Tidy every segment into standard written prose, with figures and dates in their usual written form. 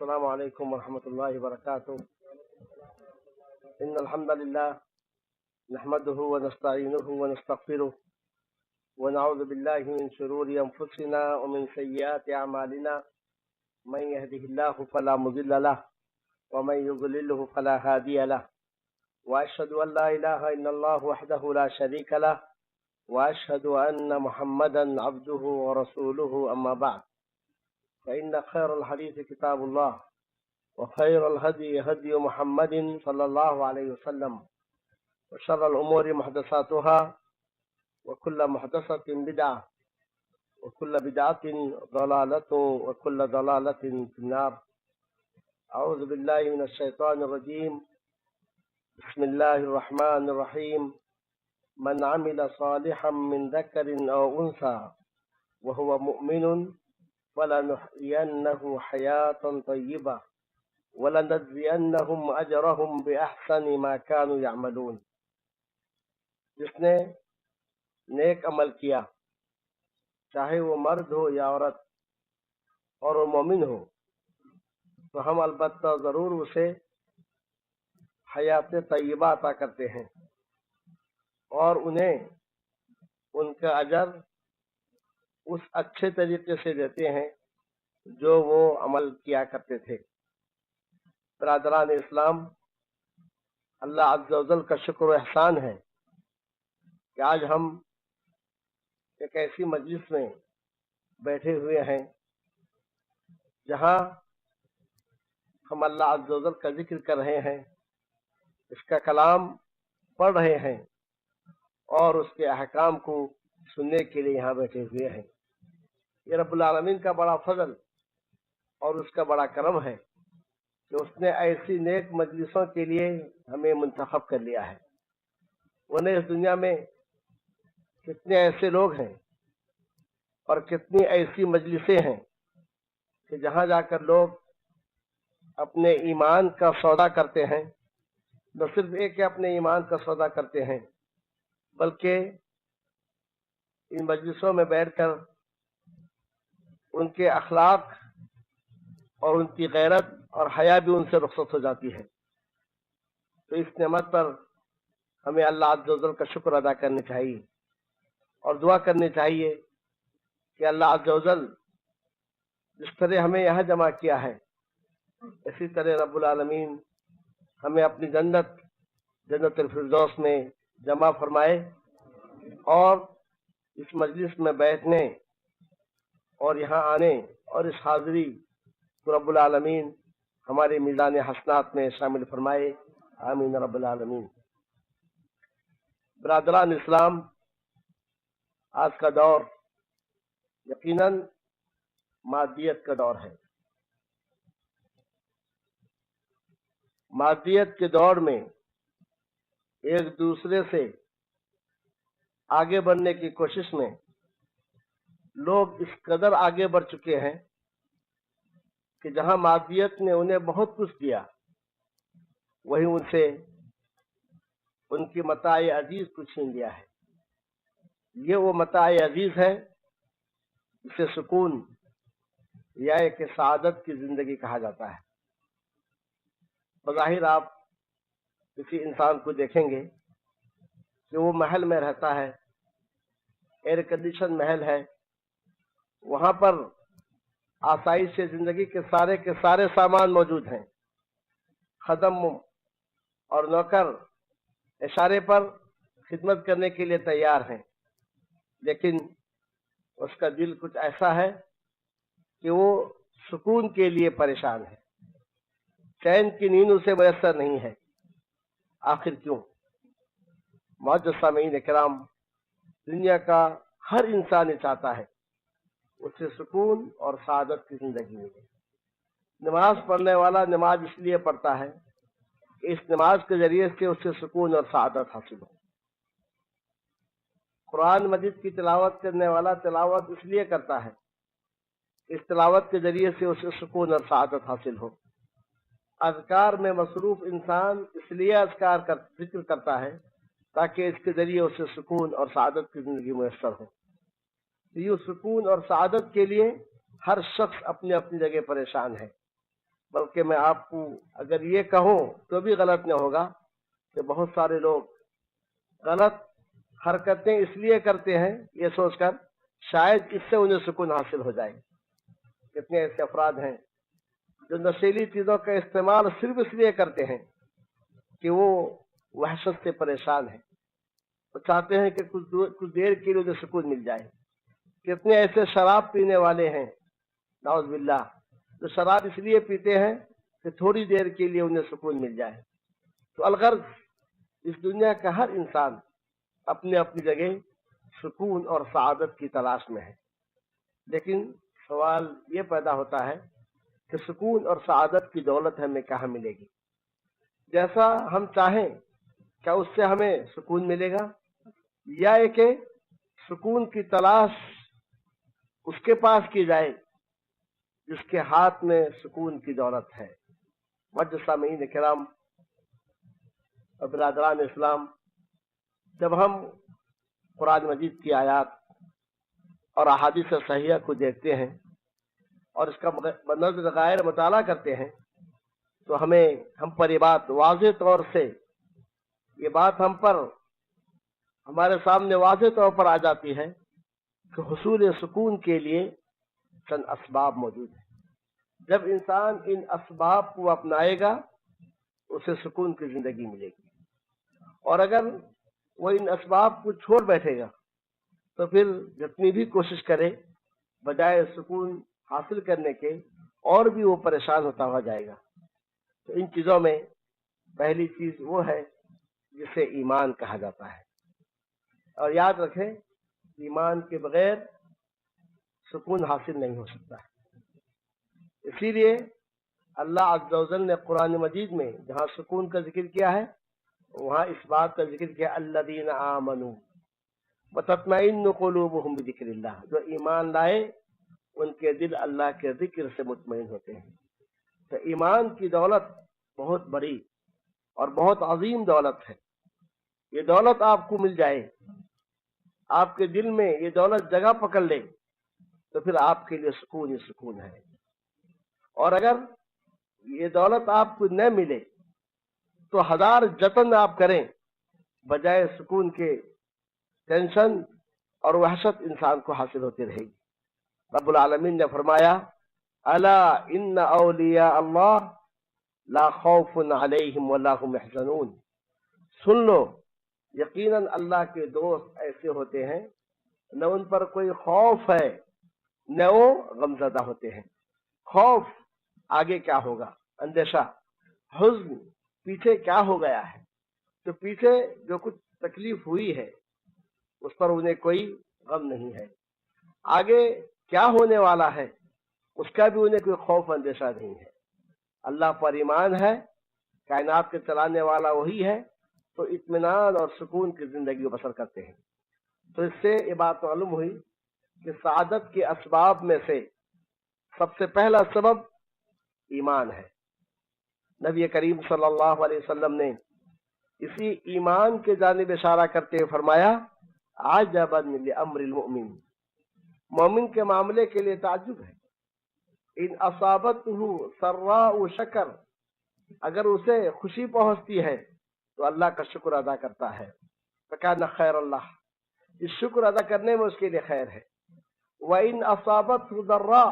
السلام علیکم ورحمۃ اللہ وبرکاتہ۔ ان الحمد للہ نحمده ونستعینه ونستغفره ونعوذ باللہ من شرور انفسنا ومن سیئات اعمالنا، من يهده الله فلا مضل له ومن يضلله فلا هادي له، واشهد ان لا اله الا الله وحده لا شريك له، واشهد ان محمدا عبده ورسوله، اما بعد، فإن خير الحديث كتاب الله، وخير الهدي هدي محمد صلى الله عليه وسلم، وشر الأمور محدثاتها، وكل محدثة بدعة، وكل بدعة ضلالة، وكل ضلالة في النار۔ أعوذ بالله من الشيطان الرجيم، بسم الله الرحمن الرحيم۔ من عمل صالحا من ذكر أو أنثى وهو مؤمن فلنحيينه حياة طيبة ولنجزينهم أجرهم بأحسن ما كانوا يعملون۔ جس نے نیک عمل کیا، چاہے وہ مرد ہو یا عورت، اور وہ مومن ہو، تو ہم البتہ ضرور اسے حیات طیبہ عطا کرتے ہیں اور انہیں ان کا اجر اس اچھے طریقے سے دیتے ہیں جو وہ عمل کیا کرتے تھے۔ برادران اسلام، اللہ عز و جل کا شکر و احسان ہے کہ آج ہم ایک ایسی مجلس میں بیٹھے ہوئے ہیں جہاں ہم اللہ عز و جل کا ذکر کر رہے ہیں، اس کا کلام پڑھ رہے ہیں اور اس کے احکام کو سننے کے لیے یہاں بیٹھے ہوئے ہیں۔ یہ رب العالمین کا بڑا فضل اور اس کا بڑا کرم ہے کہ اس نے ایسی نیک مجلسوں کے لیے ہمیں منتخب کر لیا ہے۔ انہیں اس دنیا میں کتنے ایسے لوگ ہیں اور کتنی ایسی مجلسیں ہیں کہ جہاں جا کر لوگ اپنے ایمان کا سودا کرتے ہیں۔ نہ صرف ایک کہ اپنے ایمان کا سودا کرتے ہیں، بلکہ ان مجلسوں میں بیٹھ کر ان کے اخلاق اور ان کی غیرت اور حیا بھی ان سے رخصت ہو جاتی ہے۔ تو اس نعمت پر ہمیں اللہ عز و جل کا شکر ادا کرنا چاہیے اور دعا کرنی چاہیے کہ اللہ عز و جل جس طرح ہمیں یہاں جمع کیا ہے، اسی طرح رب العالمین ہمیں اپنی جنت الفردوس میں جمع فرمائے اور اس مجلس میں بیٹھنے اور یہاں آنے اور اس حاضری کو رب العالمین ہمارے میزان حسنات میں شامل فرمائے، آمین رب العالمین۔ برادران اسلام، آج کا دور یقیناً مادیت کا دور ہے۔ مادیت کے دور میں ایک دوسرے سے آگے بڑھنے کی کوشش میں لوگ اس قدر آگے بڑھ چکے ہیں کہ جہاں مادیت نے انہیں بہت کچھ دیا، وہی ان سے ان کی متاع عزیز کو چھین لیا ہے۔ یہ وہ متاع عزیز ہے جسے سکون یا ایک سعادت کی زندگی کہا جاتا ہے۔ بظاہر آپ کسی انسان کو دیکھیں گے کہ وہ محل میں رہتا ہے، ایئر کنڈیشن محل ہے، وہاں پر آسائش سے زندگی کے سارے سامان موجود ہیں، خدم اور نوکر اشارے پر خدمت کرنے کے لیے تیار ہیں، لیکن اس کا دل کچھ ایسا ہے کہ وہ سکون کے لیے پریشان ہے، چین کی نیند اسے میسر نہیں ہے۔ آخر کیوں؟ معزز سامعین کرام، دنیا کا ہر انسان یہ چاہتا ہے اسے سکون اور سعادت کی زندگی ملے۔ نماز پڑھنے والا نماز اس لیے پڑھتا ہے کہ اس نماز کے ذریعے سے اسے سکون اور سعادت حاصل ہو۔ قرآن مجید کی تلاوت کرنے والا تلاوت اس لیے کرتا ہے کہ اس تلاوت کے ذریعے سے اسے سکون اور سعادت حاصل ہو۔ اذکار میں مصروف انسان اس لیے اذکار کا ذکر کرتا ہے تاکہ اس کے ذریعے اسے سکون اور سعادت کی زندگی میسر ہو۔ یہ سکون اور سعادت کے لیے ہر شخص اپنی اپنی جگہ پریشان ہے۔ بلکہ میں آپ کو اگر یہ کہوں تو بھی غلط نہ ہوگا کہ بہت سارے لوگ غلط حرکتیں اس لیے کرتے ہیں یہ سوچ کر شاید اس سے انہیں سکون حاصل ہو جائے۔ کتنے ایسے افراد ہیں جو نشیلی چیزوں کا استعمال صرف اس لیے کرتے ہیں کہ وہ وحشت سے پریشان ہیں، وہ چاہتے ہیں کہ کچھ دیر کے لیے انہیں سکون مل جائے۔ کتنے ایسے شراب پینے والے ہیں نعوذ باللہ جو شراب اس لیے پیتے ہیں کہ تھوڑی دیر کے لیے انہیں سکون مل جائے۔ تو الغرض اس دنیا کا ہر انسان اپنی اپنی جگہ سکون اور سعادت کی تلاش میں ہے، لیکن سوال یہ پیدا ہوتا ہے کہ سکون اور سعادت کی دولت ہمیں کہاں ملے گی؟ جیسا ہم چاہیں کیا اس سے ہمیں سکون ملے گا، یا یہ کہ سکون کی تلاش اس کے پاس کی جائے جس کے ہاتھ میں سکون کی دولت ہے؟ معزز سامعین کرام اور برادران اسلام، جب ہم قرآن مجید کی آیات اور احادیث صحیحہ کو دیکھتے ہیں اور اس کا بنظر غیر مطالعہ کرتے ہیں تو ہم پر یہ بات واضح طور سے یہ بات ہمارے سامنے واضح طور پر آ جاتی ہے کہ حصول سکون کے لیے چند اسباب موجود ہیں۔ جب انسان ان اسباب کو اپنائے گا اسے سکون کی زندگی ملے گی، اور اگر وہ ان اسباب کو چھوڑ بیٹھے گا تو پھر جتنی بھی کوشش کرے بجائے سکون حاصل کرنے کے اور بھی وہ پریشان ہوتا ہوا جائے گا۔ تو ان چیزوں میں پہلی چیز وہ ہے جسے ایمان کہا جاتا ہے، اور یاد رکھیں ایمان کے بغیر سکون حاصل نہیں ہو سکتا ہے۔ اسی لیے اللہ عز و جل نے قرآن مجید میں جہاں سکون کا ذکر کیا ہے وہاں اس بات کا ذکر کیا الذین آمنوا وتطمئن قلوبہم بذکر اللہ، جو ایمان لائے ان کے دل اللہ کے ذکر سے مطمئن ہوتے ہیں۔ تو ایمان کی دولت بہت بڑی اور بہت عظیم دولت ہے۔ یہ دولت آپ کو مل جائے، آپ کے دل میں یہ دولت جگہ پکڑ لے تو پھر آپ کے لیے سکون ہی سکون ہے، اور اگر یہ دولت آپ کو نہ ملے تو ہزار جتن آپ کریں بجائے سکون کے ٹینشن اور وحشت انسان کو حاصل ہوتی رہے گی۔ رب العالمین نے فرمایا الا ان اولیاء اللہ لا خوف علیہم ولا هم يحزنون، سن لو یقیناً اللہ کے دوست ایسے ہوتے ہیں نہ ان پر کوئی خوف ہے نہ وہ غمزدہ ہوتے ہیں۔ خوف آگے کیا ہوگا، اندیشہ، حزن پیچھے کیا ہو گیا ہے، تو پیچھے جو کچھ تکلیف ہوئی ہے اس پر انہیں کوئی غم نہیں ہے، آگے کیا ہونے والا ہے اس کا بھی انہیں کوئی خوف اندیشہ نہیں ہے۔ اللہ پر ایمان ہے، کائنات کے چلانے والا وہی ہے، تو اطمینان اور سکون کی زندگی بسر کرتے ہیں۔ تو اس سے یہ بات معلوم ہوئی کہ سعادت کے اسباب میں سے سب سے پہلا سبب ایمان ہے۔ نبی کریم صلی اللہ علیہ وسلم نے اسی ایمان کے جانب اشارہ کرتے ہوئے فرمایا عجبا لامر المؤمن، مومن کے معاملے کے لیے تعجب ہے، ان اصابتہ سراء شکر، اگر اسے خوشی پہنچتی ہے تو اللہ کا شکر ادا کرتا ہے، فکان خیر اللہ، اس شکر ادا کرنے میں اس کے لیے خیر ہے۔ وَإِنْ أَصَابَتْهُ ضَرَّاء،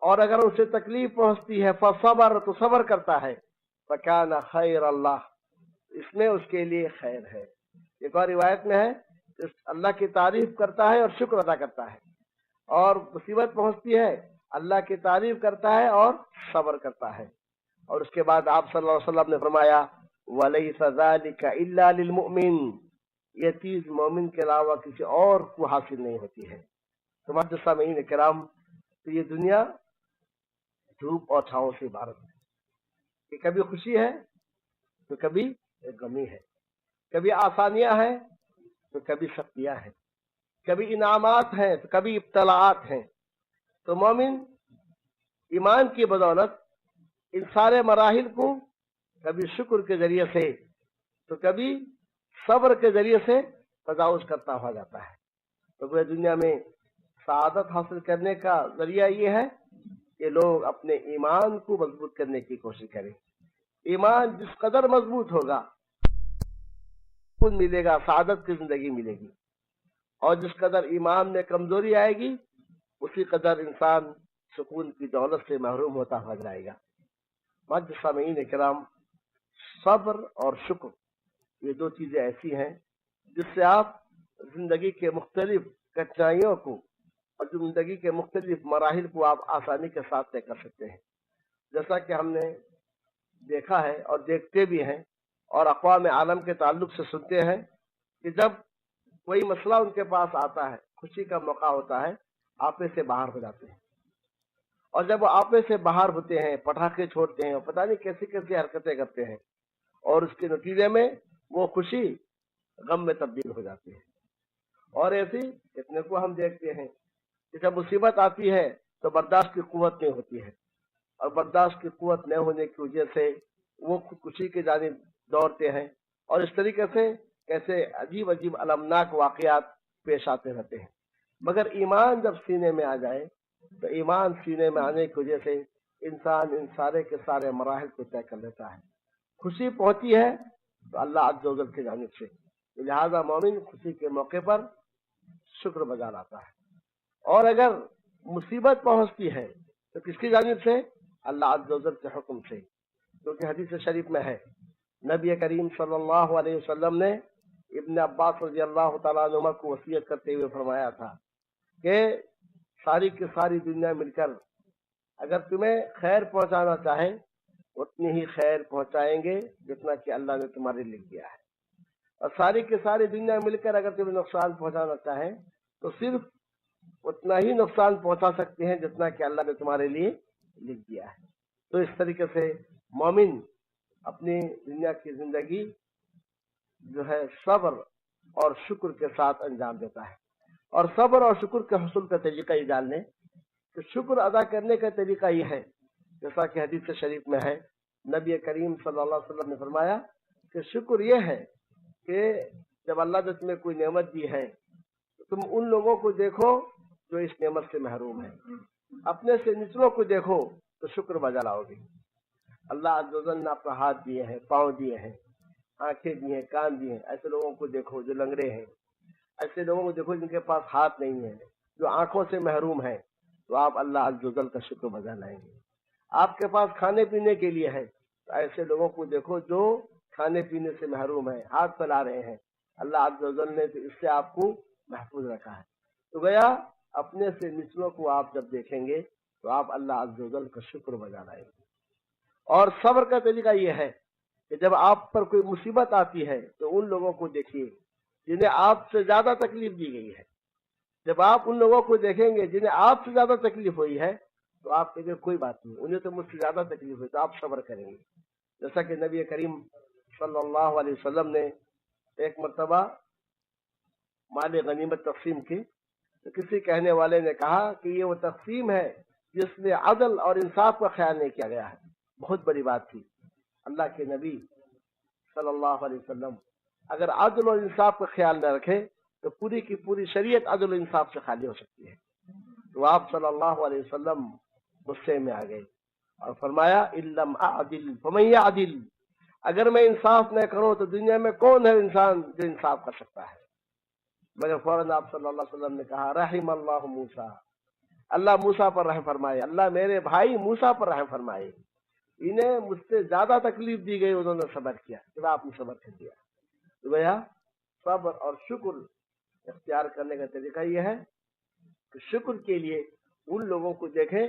اور اگر اسے تکلیف پہنچتی ہے فصبر، تو صبر کرتا ہے، فَكَانَ خَيْرَ اللَّهِ، اس میں اس کے لیے خیر ہے۔ ایک اور روایت میں ہے کہ اللہ کی تعریف کرتا ہے اور شکر ادا کرتا ہے، اور مصیبت پہنچتی ہے اللہ کی تعریف کرتا ہے اور صبر کرتا ہے۔ اور اس کے بعد آپ صلی اللہ علیہ وسلم نے فرمایا وَلَيْسَ ذَلِكَ إِلَّا لِلْمُؤْمِنِ، یہ چیز مومن کے علاوہ کسی اور کو حاصل نہیں ہوتی ہے۔ تو معزز سامعین کرام، تو یہ دنیا دھوپ اور چھاؤں سے عبارت ہے کہ کبھی خوشی ہے تو کبھی غمی ہے، کبھی آسانیاں ہیں تو کبھی سختیاں ہیں، کبھی انعامات ہیں تو کبھی ابتلاعات ہیں۔ تو مومن ایمان کی بدولت ان سارے مراحل کو کبھی شکر کے ذریعے سے تو کبھی صبر کے ذریعے سے تجاوز کرتا ہوا جاتا ہے۔ تو وہ دنیا میں سعادت حاصل کرنے کا ذریعہ یہ ہے کہ لوگ اپنے ایمان کو مضبوط کرنے کی کوشش کریں. ایمان جس قدر مضبوط ہوگا سکون ملے گا، سعادت کی زندگی ملے گی، اور جس قدر ایمان میں کمزوری آئے گی اسی قدر انسان سکون کی دولت سے محروم ہوتا ہوا جائے گا. معزز سامعین کرام، صبر اور شکر یہ دو چیزیں ایسی ہیں جس سے آپ زندگی کے مختلف کٹھنائیوں کو اور زندگی کے مختلف مراحل کو آپ آسانی کے ساتھ طے کر سکتے ہیں. جیسا کہ ہم نے دیکھا ہے اور دیکھتے بھی ہیں اور اقوام عالم کے تعلق سے سنتے ہیں کہ جب کوئی مسئلہ ان کے پاس آتا ہے، خوشی کا موقع ہوتا ہے، آپے سے باہر ہو جاتے ہیں، اور جب وہ آپے سے باہر ہوتے ہیں پٹاخے چھوڑتے ہیں اور پتہ نہیں کیسی کیسی حرکتیں کرتے ہیں، اور اس کے نتیجے میں وہ خوشی غم میں تبدیل ہو جاتی ہے. اور ایسی کتنے کو ہم دیکھتے ہیں کہ جب مصیبت آتی ہے تو برداشت کی قوت نہیں ہوتی ہے، اور برداشت کی قوت نہ ہونے کی وجہ سے وہ خودکشی کی جانب دوڑتے ہیں، اور اس طریقے سے کیسے عجیب عجیب المناک واقعات پیش آتے رہتے ہیں. مگر ایمان جب سینے میں آ جائے تو ایمان سینے میں آنے کی وجہ سے انسان ان سارے کے سارے مراحل کو طے کر لیتا ہے. خوشی پہنچی ہے تو اللہ عز و جل کی جانب سے، لہذا مومن خوشی کے موقع پر شکر بجا لاتا ہے. اور اگر مصیبت پہنچتی ہے تو کس کی جانب سے؟ اللہ عز و جل کے حکم سے، کیونکہ حدیث شریف میں ہے نبی کریم صلی اللہ علیہ وسلم نے ابن عباس رضی اللہ تعالیٰ عنہ کو وصیت کرتے ہوئے فرمایا تھا کہ ساری کی ساری دنیا مل کر اگر تمہیں خیر پہنچانا چاہے اتنی ہی خیر پہنچائیں گے جتنا کہ اللہ نے تمہارے لکھ دیا ہے، اور ساری کی ساری دنیا مل کر اگر تمہیں نقصان پہنچانا چاہے تو صرف اتنا ہی نقصان پہنچا سکتے ہیں جتنا کہ اللہ نے تمہارے لیے لکھ دیا ہے. تو اس طریقے سے مومن اپنی دنیا کی زندگی جو ہے صبر اور شکر کے ساتھ انجام دیتا ہے. اور صبر اور شکر کے حصول کا طریقہ یہ جان لیں کہ شکر ادا کرنے کا طریقہ یہ ہے، جیسا کہ حدیث شریف میں ہے نبی کریم صلی اللہ علیہ وسلم نے فرمایا کہ شکر یہ ہے کہ جب اللہ نے تمہیں کوئی نعمت دی ہے تو تم ان لوگوں کو دیکھو جو اس نعمت سے محروم ہیں، اپنے سے نچلوں کو دیکھو تو شکر بجا لاؤ گے. اللہ عز و جل نے اپنا ہاتھ دیے ہیں، پاؤں دیے ہیں، آنکھیں دی ہیں، کان دیے ہیں، ایسے لوگوں کو دیکھو جو لنگڑے ہیں، ایسے لوگوں کو دیکھو جن کے پاس ہاتھ نہیں ہے، جو آنکھوں سے محروم ہیں، تو آپ اللہ عز و جل کا شکر بجا لائیں گے. آپ کے پاس کھانے پینے کے لیے ہے تو ایسے لوگوں کو دیکھو جو کھانے پینے سے محروم ہیں، ہاتھ پھیلا رہے ہیں، اللہ عز و جل نے تو اس سے آپ کو محفوظ رکھا ہے. تو گیا اپنے سے نچلوں کو آپ جب دیکھیں گے تو آپ اللہ عز و جل کا شکر بجا لائیں گے. اور صبر کا طریقہ یہ ہے کہ جب آپ پر کوئی مصیبت آتی ہے تو ان لوگوں کو دیکھیے جنہیں آپ سے زیادہ تکلیف دی گئی ہے. جب آپ ان لوگوں کو دیکھیں گے جنہیں آپ سے زیادہ تکلیف ہوئی ہے تو آپ کہیں گے کوئی بات نہیں، انہیں تو مجھ سے زیادہ تکلیف ہوئی، تو آپ صبر کریں گے. جیسا کہ نبی کریم صلی اللہ علیہ وسلم نے ایک مرتبہ مال غنیمت تقسیم کی تو کسی کہنے والے نے کہا کہ یہ وہ تقسیم ہے جس میں عدل اور انصاف کا خیال نہیں کیا گیا ہے. بہت بڑی بات تھی. اللہ کے نبی صلی اللہ علیہ وسلم اگر عدل اور انصاف کا خیال نہ رکھے تو پوری کی پوری شریعت عدل و انصاف سے خالی ہو سکتی ہے. تو آپ صلی اللہ علیہ وسلم غصے میں آ گئے اور فرمایا اِلَّمْ أَعْدِلْ فَمَنْ يَعْدِلْ، اگر میں انصاف نہ کروں تو دنیا میں کون ہے انسان جو انصاف کر سکتا ہے. مگر فوراً آپ صلی اللہ علیہ وسلم نے کہا رحم اللہ موسیٰ، اللہ موسیٰ پر رحم فرمائے، اللہ میرے بھائی موسیٰ پر رحم فرمائے، انہیں مجھ سے زیادہ تکلیف دی گئی، انہوں نے صبر کیا، پھر آپ نے صبر کر دیا. تو گیا صبر اور شکر اختیار کرنے کا طریقہ یہ ہے کہ شکر کے لیے ان لوگوں کو دیکھیں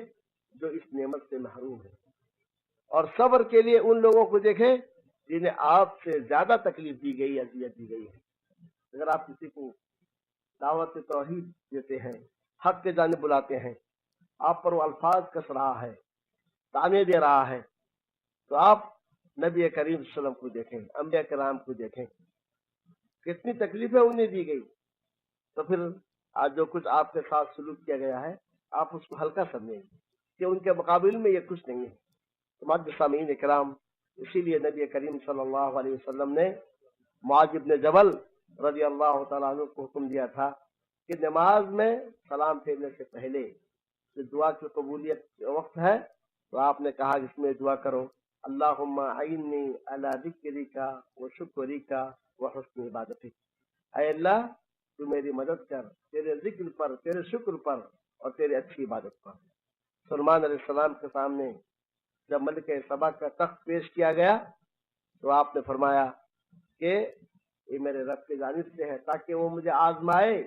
جو اس نعمت سے محروم ہیں، اور صبر کے لیے ان لوگوں کو دیکھیں جنہیں آپ سے زیادہ تکلیف دی گئی، اذیت دی گئی ہے. اگر آپ کسی کو دعوت توحید دیتے ہیں، حق کے جانب بلاتے ہیں، آپ پر وہ الفاظ کس رہا ہے، تانے دے رہا ہے، تو آپ نبی کریم صلی اللہ علیہ وسلم کو دیکھیں، انبیاء کرام کو دیکھیں، کتنی تکلیفیں انہیں دی گئی، تو پھر آج جو کچھ آپ کے ساتھ سلوک کیا گیا ہے آپ اس کو ہلکا سمجھیں گے کہ ان کے مقابل میں یہ کچھ نہیں ہے. تو معزز سامعین کرام، اسی لیے نبی کریم صلی اللہ علیہ وسلم نے معاذ بن جبل رضی اللہ تعالیٰ عنہ کو حکم دیا تھا کہ نماز میں سلام پھیرنے سے پہلے کہ دعا کی قبولیت کے وقت ہے تو آپ نے کہا اس میں دعا کرو اللہم اعنی علی ذکرک و شکرک و حسن عبادتک، اے اللہ تو میری مدد کر تیرے ذکر پر، تیرے شکر پر اور تیرے اچھی عبادت پر۔ سلیمان علیہ السلام کے سامنے جب ملک سبا کا تخت پیش کیا گیا تو آپ نے فرمایا کہ یہ میرے رب کی جانب سے ہے تاکہ وہ مجھے آزمائے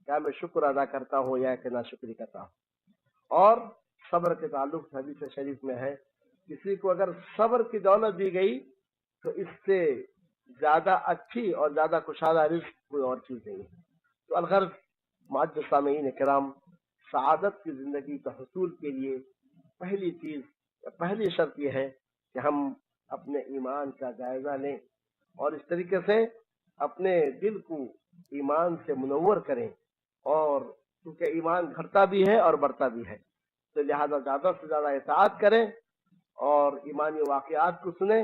کیا میں شکر ادا کرتا ہوں یا کہ ناشکری کرتا ہوں۔ اور صبر کے تعلق سے حدیث شریف میں ہے کسی کو اگر صبر کی دولت دی گئی تو اس سے زیادہ اچھی اور زیادہ کشادہ رزق کوئی اور چیز نہیں ہے۔ تو الغرض معزز سامعین کرام، سعادت کی زندگی کے حصول کے لیے پہلی چیز، پہلی شرط یہ ہے کہ ہم اپنے ایمان کا جائزہ لیں اور اس طریقے سے اپنے دل کو ایمان سے منور کریں، اور کیونکہ ایمان گھٹتا بھی ہے اور بڑھتا بھی ہے تو لہذا زیادہ سے زیادہ اطاعت کریں اور ایمانی واقعات کو سنیں،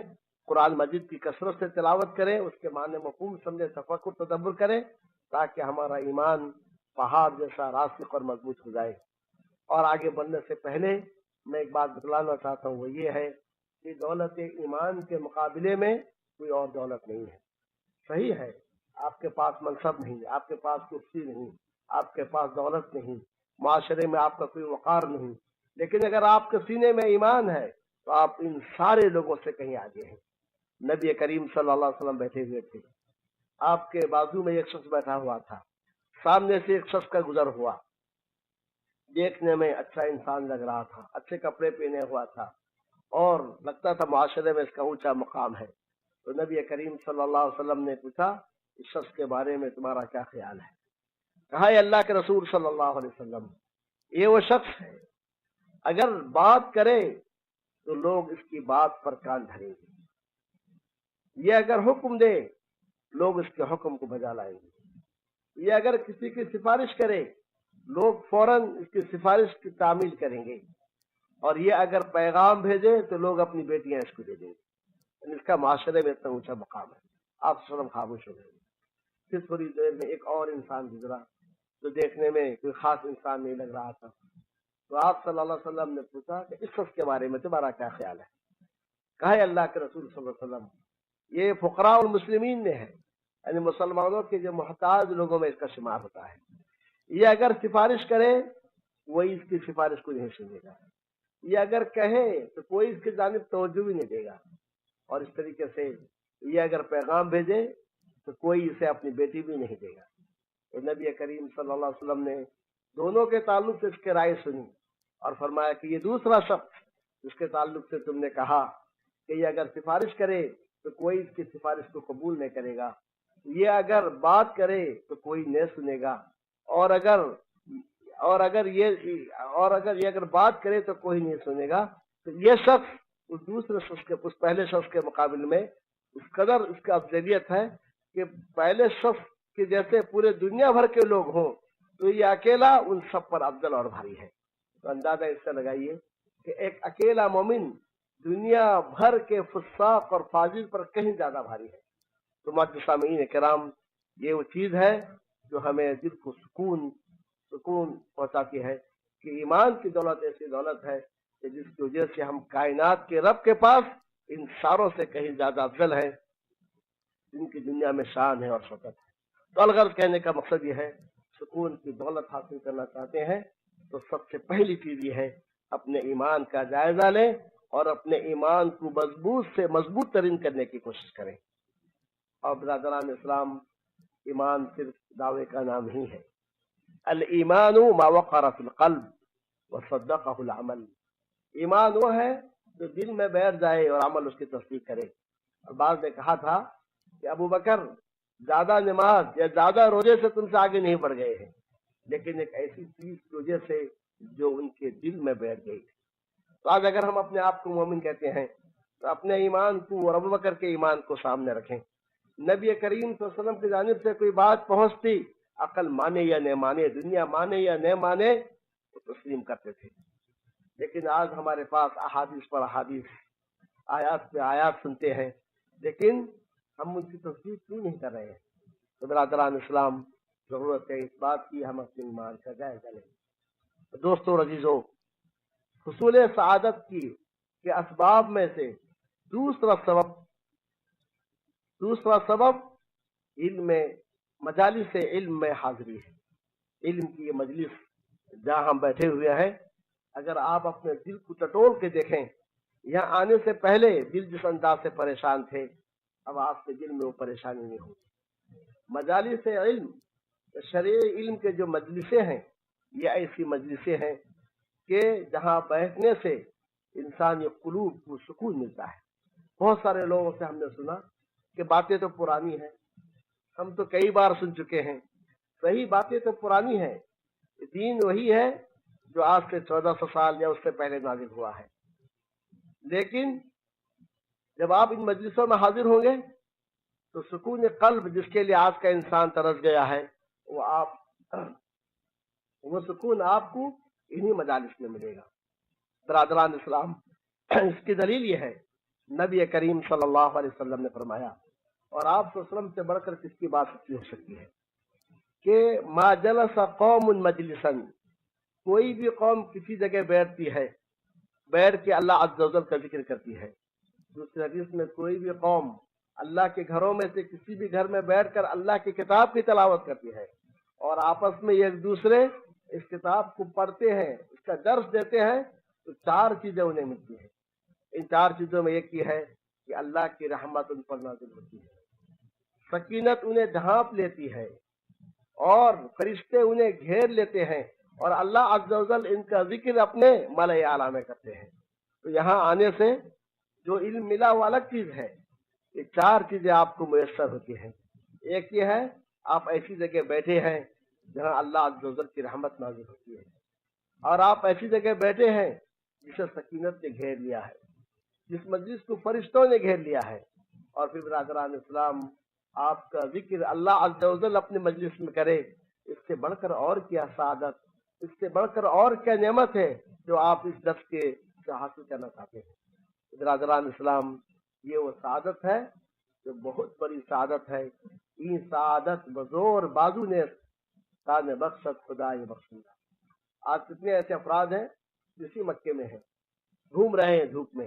قرآن مجید کی کثرت سے تلاوت کریں، اس کے معنی مفہوم سمجھیں، تفکر تدبر کریں تاکہ ہمارا ایمان پہاڑ جیسا راسخ اور مضبوط ہو جائے۔ اور آگے بڑھنے سے پہلے میں ایک بات بتلانا چاہتا ہوں، وہ یہ ہے کہ دولت ایمان کے مقابلے میں کوئی اور دولت نہیں ہے۔ صحیح ہے آپ کے پاس منصب نہیں، آپ کے پاس کرسی نہیں، آپ کے پاس دولت نہیں، معاشرے میں آپ کا کوئی وقار نہیں، لیکن اگر آپ کے سینے میں ایمان ہے تو آپ ان سارے لوگوں سے کہیں آگے ہیں۔ نبی کریم صلی اللہ علیہ وسلم بیٹھے ہوئے تھے، آپ کے بازو میں ایک شخص بیٹھا ہوا تھا، سامنے سے ایک شخص کا گزر ہوا، دیکھنے میں اچھا انسان لگ رہا تھا، اچھے کپڑے پہنے ہوا تھا اور لگتا تھا معاشرے میں اس کا اونچا مقام ہے۔ تو نبی کریم صلی اللہ علیہ وسلم نے پوچھا اس شخص کے بارے میں تمہارا کیا خیال ہے؟ کہا اے اللہ کے رسول صلی اللہ علیہ وسلم، یہ وہ شخص ہے اگر بات کرے تو لوگ اس کی بات پر کان دھریں گے، یہ اگر حکم دے لوگ اس کے حکم کو بجا لائیں گے، یہ اگر کسی کی سفارش کرے لوگ فوراً اس کی سفارش کی تعمیل کریں گے، اور یہ اگر پیغام بھیجے تو لوگ اپنی بیٹیاں اس کو دے دیں گے۔ اس کا معاشرے میں اتنا اونچا مقام ہے۔ آپ صلی اللہ علیہ وسلم خاموش ہو گئے۔ پھر تھوڑی دیر میں ایک اور انسان گزرا جو دیکھنے میں کوئی خاص انسان نہیں لگ رہا تھا، تو آپ صلی اللہ علیہ وسلم نے پوچھا کہ اس شخص کے بارے میں تمہارا کیا خیال ہے؟ کہا اللہ کے رسول صلی اللہ علیہ وسلم، یہ فقراء المسلمین میں ہے، یعنی مسلمانوں کے جو محتاج لوگوں میں اس کا شمار ہوتا ہے، یہ اگر سفارش کرے وہی اس کی سفارش کو نہیں سنے گا، یہ اگر کہے تو کوئی اس کی جانب توجہ بھی نہیں دے گا، اور اس طریقے سے یہ اگر پیغام بھیجے تو کوئی اسے اپنی بیٹی بھی نہیں دے گا۔ تو نبی کریم صلی اللہ علیہ وسلم نے دونوں کے تعلق سے اس کے رائے سنی اور فرمایا کہ یہ دوسرا شخص جس کے تعلق سے تم نے کہا کہ یہ اگر سفارش کرے تو کوئی اس کی سفارش کو قبول نہیں کرے گا، یہ اگر بات کرے تو کوئی نہیں سنے گا، اور اگر یہ اگر بات کرے تو کوئی نہیں سنے گا، تو یہ شخص اس دوسرے شخص کے، اس پہلے شخص کے مقابل میں اس قدر اس کا افضلیت ہے کہ پہلے شخص کے جیسے پورے دنیا بھر کے لوگ ہوں تو یہ اکیلا ان سب پر افضل اور بھاری ہے۔ تو اندازہ اس سے لگائیے کہ ایک اکیلا مومن دنیا بھر کے فساق اور فاجر پر کہیں زیادہ بھاری ہے۔ تو معزز سامعین کرام، یہ وہ چیز ہے جو ہمیں دل کو سکون پہنچاتی ہے کہ ایمان کی دولت ایسی دولت ہے کہ جس کی وجہ سے ہم کائنات کے رب کے پاس ان ساروں سے کہیں زیادہ افضل ہیں جن کی دنیا میں شان ہے اور شوکت ہے۔ تو الغرض کہنے کا مقصد یہ ہے، سکون کی دولت حاصل کرنا چاہتے ہیں تو سب سے پہلی چیز یہ ہے اپنے ایمان کا جائزہ لیں اور اپنے ایمان کو مضبوط ترین کرنے کی کوشش کریں۔ اور برادران اسلام، ایمان صرف دعوے کا نام ہی ہے۔ الایمان ما وقر فی القلب وصدقہ العمل، ایمان وہ ہے جو دل میں بیٹھ جائے اور عمل اس کی تصدیق کرے۔ اور بعض نے کہا تھا کہ ابو بکر زیادہ نماز یا زیادہ روزے سے تم سے آگے نہیں بڑھ گئے ہیں، لیکن ایک ایسی چیز کی وجہ سے جو ان کے دل میں بیٹھ گئی تھی۔ تو آج اگر ہم اپنے آپ کو مومن کہتے ہیں تو اپنے ایمان کو اور ابو بکر کے ایمان کو سامنے رکھیں۔ نبی کریم صلی اللہ علیہ وسلم کی جانب سے کوئی بات پہنچتی، عقل مانے یا نہ مانے، دنیا مانے یا نہ مانے، وہ تسلیم کرتے تھے۔ لیکن آج ہمارے پاس احادیث پر احادیث، آیات پہ آیات سنتے ہیں، لیکن ہم ان کی تصدیق کیوں نہیں کر رہے ہیں؟ تو برادران اسلام، ضرورت ہے اس بات کی ہم اپنے ایمان کا جائزہ لیں۔ دوستو اور عزیزو، حصول سعادت کے اسباب میں سے دوسرا سبب علم مجالس علم میں حاضری ہے. علم کی یہ مجلس جہاں ہم بیٹھے ہوئے ہیں، اگر آپ اپنے دل کو ٹٹول کے دیکھیں، یہاں آنے سے پہلے دل جس انداز سے پریشان تھے، اب آپ کے دل میں وہ پریشانی نہیں ہوگی. مجالس علم، شرعی علم کے جو مجلسیں ہیں، یہ ایسی مجلسیں ہیں کہ جہاں بیٹھنے سے انسانی قلوب کو سکون ملتا ہے. بہت سارے لوگوں سے ہم نے سنا کہ باتیں تو پرانی ہیں، ہم تو کئی بار سن چکے ہیں. صحیح، باتیں تو پرانی ہیں، دین وہی ہے جو آج سے 1400 سال یا اس سے پہلے نازل ہوا ہے. لیکن جب آپ ان مجلسوں میں حاضر ہوں گے تو سکون قلب جس کے لیے آج کا انسان ترس گیا ہے، وہ سکون آپ کو انہی مجالس میں ملے گا. برادران اسلام، اس کی دلیل یہ ہے، نبی کریم صلی اللہ علیہ وسلم نے فرمایا، اور آپ صلی اللہ علیہ وسلم سے بڑھ کر کس کی بات سچی ہو سکتی ہے، کہ ما جلس قوم مجلسا، کوئی بھی قوم کسی جگہ بیٹھتی ہے، بیٹھ کے اللہ عز و جل کا ذکر کرتی ہے. دوسری حدیث میں کوئی بھی قوم اللہ کے گھروں میں سے کسی بھی گھر میں بیٹھ کر اللہ کی کتاب کی تلاوت کرتی ہے اور آپس میں ایک دوسرے اس کتاب کو پڑھتے ہیں، اس کا درس دیتے ہیں، تو 4 چیزیں انہیں ملتی ہیں. ان 4 چیزوں میں ایک یہ ہے کہ اللہ کی رحمت ان پر نازل ہوتی ہے، سکینت انہیں ڈھانپ لیتی ہے، اور فرشتے انہیں گھیر لیتے ہیں، اور اللہ عز و جل ان کا ذکر اپنے ملأ اعلیٰ میں کرتے ہیں. تو یہاں آنے سے جو علم ملا وہ الگ چیز ہے. یہ 4 چیزیں آپ کو میسر ہوتی ہیں. ایک یہ ہے، آپ ایسی جگہ بیٹھے ہیں جہاں اللہ عز و جل کی رحمت نازل ہوتی ہے، اور آپ ایسی جگہ بیٹھے ہیں جسے سکینت نے گھیر لیا ہے، جس مجلس کو فرشتوں نے گھیر لیا ہے. اور پھر برادران اسلام، آپ کا ذکر اللہ عز و جل اپنے مجلس میں کرے، اس سے بڑھ کر اور کیا سعادت، اس سے بڑھ کر اور کیا نعمت ہے جو آپ اس درس کے سے حاصل کرنا چاہتے ہیں. برادران اسلام، یہ وہ سعادت ہے جو بہت بڑی سعادت ہے. یہ سعادت بزور بازو نے تاج بخشت خدا یہ بخشندہ. آج کتنے ایسے افراد ہیں جسی مکے میں ہیں، گھوم رہے ہیں دھوپ میں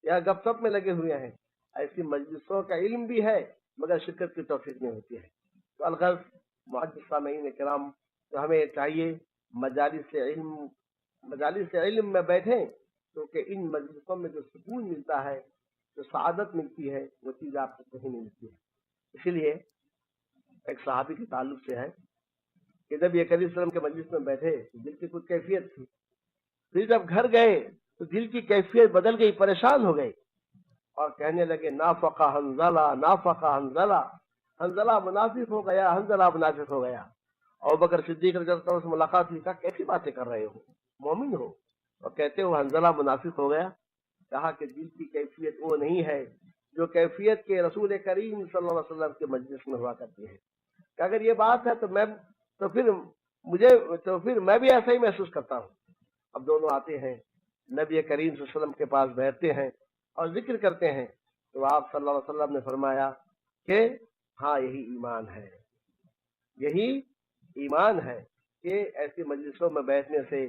یا گپ سپ میں لگے ہوئے ہیں. ایسی مجلسوں کا علم بھی ہے مگر شرکت کی توفیق نہیں ہوتی ہے. تو الغرض معزز سامعین کرام، تو ہمیں چاہیے مجالس علم میں بیٹھیں، کیونکہ ان مجلسوں میں جو سکون ملتا ہے، جو سعادت ملتی ہے، وہ چیز آپ کو کہیں نہیں ملتی ہے. اسی لیے ایک صحابی کے تعلق سے ہے کہ جب یہ کریم وسلم کے مجلس میں بیٹھے تو دل کی کچھ کیفیت تھی، پھر جب گھر گئے تو دل کی کیفیت بدل گئی، پریشان ہو گئے اور کہنے لگے نافقہ حنظلہ، نافقہ حنظلہ، حنظلہ منافق ہو گیا، حنظلہ منافق ہو گیا. ابوبکر صدیق رضی اللہ عنہ سے ملاقات ہوئی، کہا کیسی باتیں کر رہے ہو، مومن ہو، اور کہتے ہو حنظلہ منافق ہو گیا. کہا کہ دل کی کیفیت وہ نہیں ہے جو کیفیت کے رسول کریم صلی اللہ علیہ وسلم کے مجلس میں ہوا کرتی ہے. کہ اگر یہ بات ہے تو پھر میں بھی ایسا ہی محسوس کرتا ہوں. اب دونوں آتے ہیں، نبی کریم صلی اللہ علیہ وسلم کے پاس بیٹھتے ہیں اور ذکر کرتے ہیں، تو آپ صلی اللہ علیہ وسلم نے فرمایا کہ ہاں یہی ایمان ہے، یہی ایمان ہے کہ ایسی مجلسوں میں بیٹھنے سے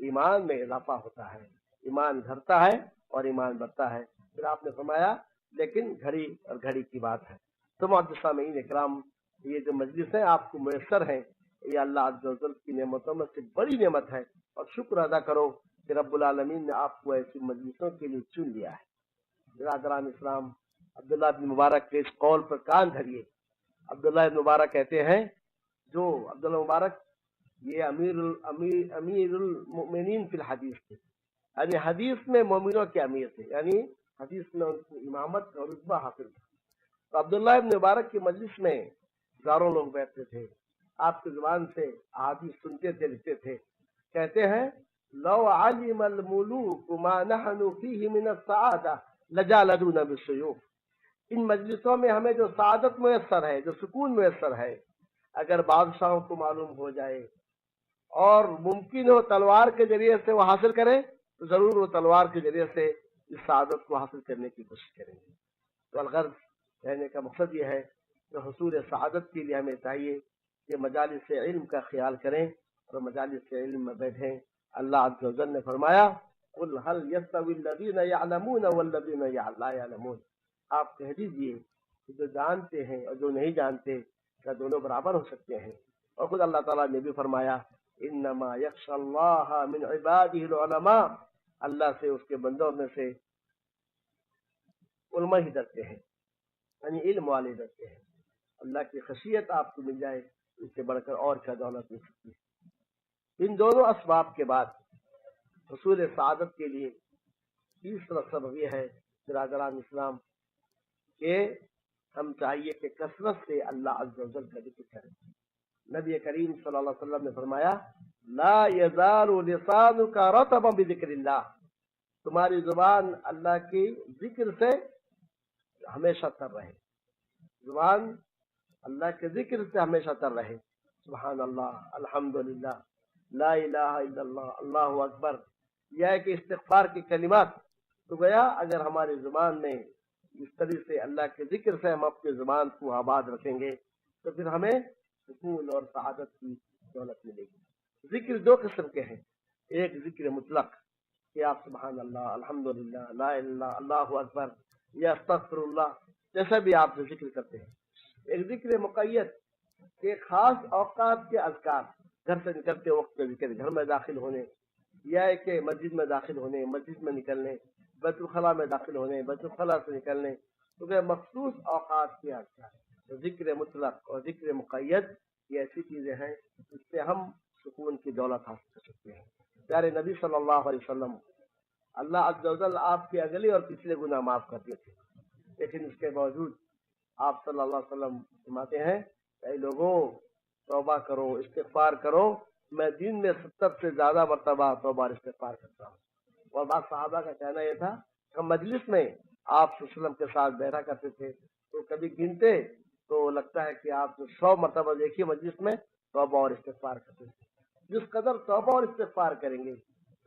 ایمان میں اضافہ ہوتا ہے، ایمان گھٹتا ہے اور ایمان بڑھتا ہے. پھر آپ نے فرمایا لیکن گھڑی اور گھڑی کی بات ہے. تو معزز سامعین اکرام، یہ جو مجلس ہیں آپ کو میسر ہیں، یہ اللہ عز و جل کی نعمتوں میں سے بڑی نعمت ہے، اور شکر ادا کرو کہ رب العالمین نے آپ کو ایسی مجلسوں کے لیے چن لیا ہے. برادران اسلام، عبداللہ بن مبارک کے اس قول پر کان دھریے. عبداللہ بن مبارک کہتے ہیں، جو عبداللہ مبارک یہ امیر المؤمنین فی الحدیث تھے، یعنی حدیث میں مومنوں کے امیر تھے، یعنی حدیث میں ان کو امامت اور رتبہ حاصل تھا. تو عبداللہ ابن مبارک کی مجلس میں ہزاروں لوگ بیٹھتے تھے، آپ کی زبان سے احادیث سنتے تھے، لکھتے تھے. کہتے ہیں لو علم الملوک ما نحن فیہ من السعادہ لجالدونا بالسیوف. ان مجلسوں میں ہمیں جو سعادت میسر ہے، جو سکون میسر ہے، اگر بادشاہوں کو معلوم ہو جائے اور ممکن ہو تلوار کے ذریعے سے وہ حاصل کریں، تو ضرور وہ تلوار کے ذریعے سے اس سعادت کو حاصل کرنے کی کوشش کریں گے. تو الغرض کہنے کا مقصد یہ ہے کہ حصول سعادت کے لیے ہمیں چاہیے کہ مجالس علم کا خیال کریں اور مجالس علم میں بیٹھیں. اللہ عز و جل نے فرمایا قل هل يستوي الذين يعلمون والذين لا يعلمون، آپ کہہ دیجئے کہ جو جانتے ہیں اور جو نہیں جانتے کیا دونوں برابر ہو سکتے ہیں؟ اور خود اللہ تعالیٰ نے بھی فرمایا انما یخشى اللہ من عباده العلماء، اللہ سے اس کے بندوں میں سے علماء ہی ڈرتے ہیں، یعنی علم والے ڈرتے ہیں۔ اللہ کی خشیت آپ کو مل جائے اس سے بڑھ کر اور کیا دولت مل سکتی ہے۔ ان دونوں اسباب کے بعد حصول سعادت کے لیے تیسرا سبب یہ ہے برادران اسلام کہ ہم چاہیے کہ کثرت سے اللہ عز و جل کا ذکر کریں۔ نبی کریم صلی اللہ علیہ وسلم نے فرمایا لا یزال لسانک رطبا بذکر اللہ، تمہاری زبان اللہ کی ذکر سے ہمیشہ تر رہے، زبان اللہ کے ذکر سے ہمیشہ تر رہے۔ سبحان اللہ، الحمدللہ، لا الہ الا اللہ، اللہ اکبر، یہ ہے کہ استغفار کی کلمات تو گیا اگر ہماری زبان میں اس طرح سے اللہ کے ذکر سے ہم اپنی زبان کو آباد رکھیں گے تو پھر ہمیں سکون اور سعادت کی دولت ملے گی۔ ذکر دو قسم کے ہیں، ایک ذکر مطلق کہ آپ سبحان اللہ، الحمدللہ، لا الہ الا اللہ، اللہ اکبر یا استغفر اللہ جیسا بھی آپ ذکر کرتے ہیں۔ ایک ذکر مقید کہ خاص اوقات کے اذکار، گھر سے نکلتے وقت کے ذکر، گھر میں داخل ہونے یا کہ مسجد میں داخل ہونے، مسجد میں نکلنے، بیت الخلاء میں داخل ہونے، بیت الخلاء سے نکلنے، تو کہ مخصوص اوقات کے اذکار، ذکر مطلق اور ذکر مقید یہ ایسی چیزیں ہیں جس سے ہم سکون کی دولت حاصل کر سکتے ہیں۔ پیارے نبی صلی اللہ علیہ وسلم اللہ عز و جل آپ کے اگلے اور پچھلے گناہ معاف کرتے تھے، لیکن اس کے باوجود آپ صلی اللہ علیہ وسلم فرماتے ہیں کہ اے لوگوں توبہ کرو، استغفار کرو، میں دن میں 70 سے زیادہ مرتبہ توبہ اور استغفار کرتا ہوں۔ اور بعض صحابہ کا کہنا یہ تھا کہ مجلس میں آپ صلی اللہ علیہ وسلم کے ساتھ بیٹھا کرتے تھے تو کبھی گنتے تو لگتا ہے کہ آپ 100 مرتبہ دیکھیے مجلس میں توبہ اور استغفار کرتے تھے۔ جس قدر توبہ اور استغفار کریں گے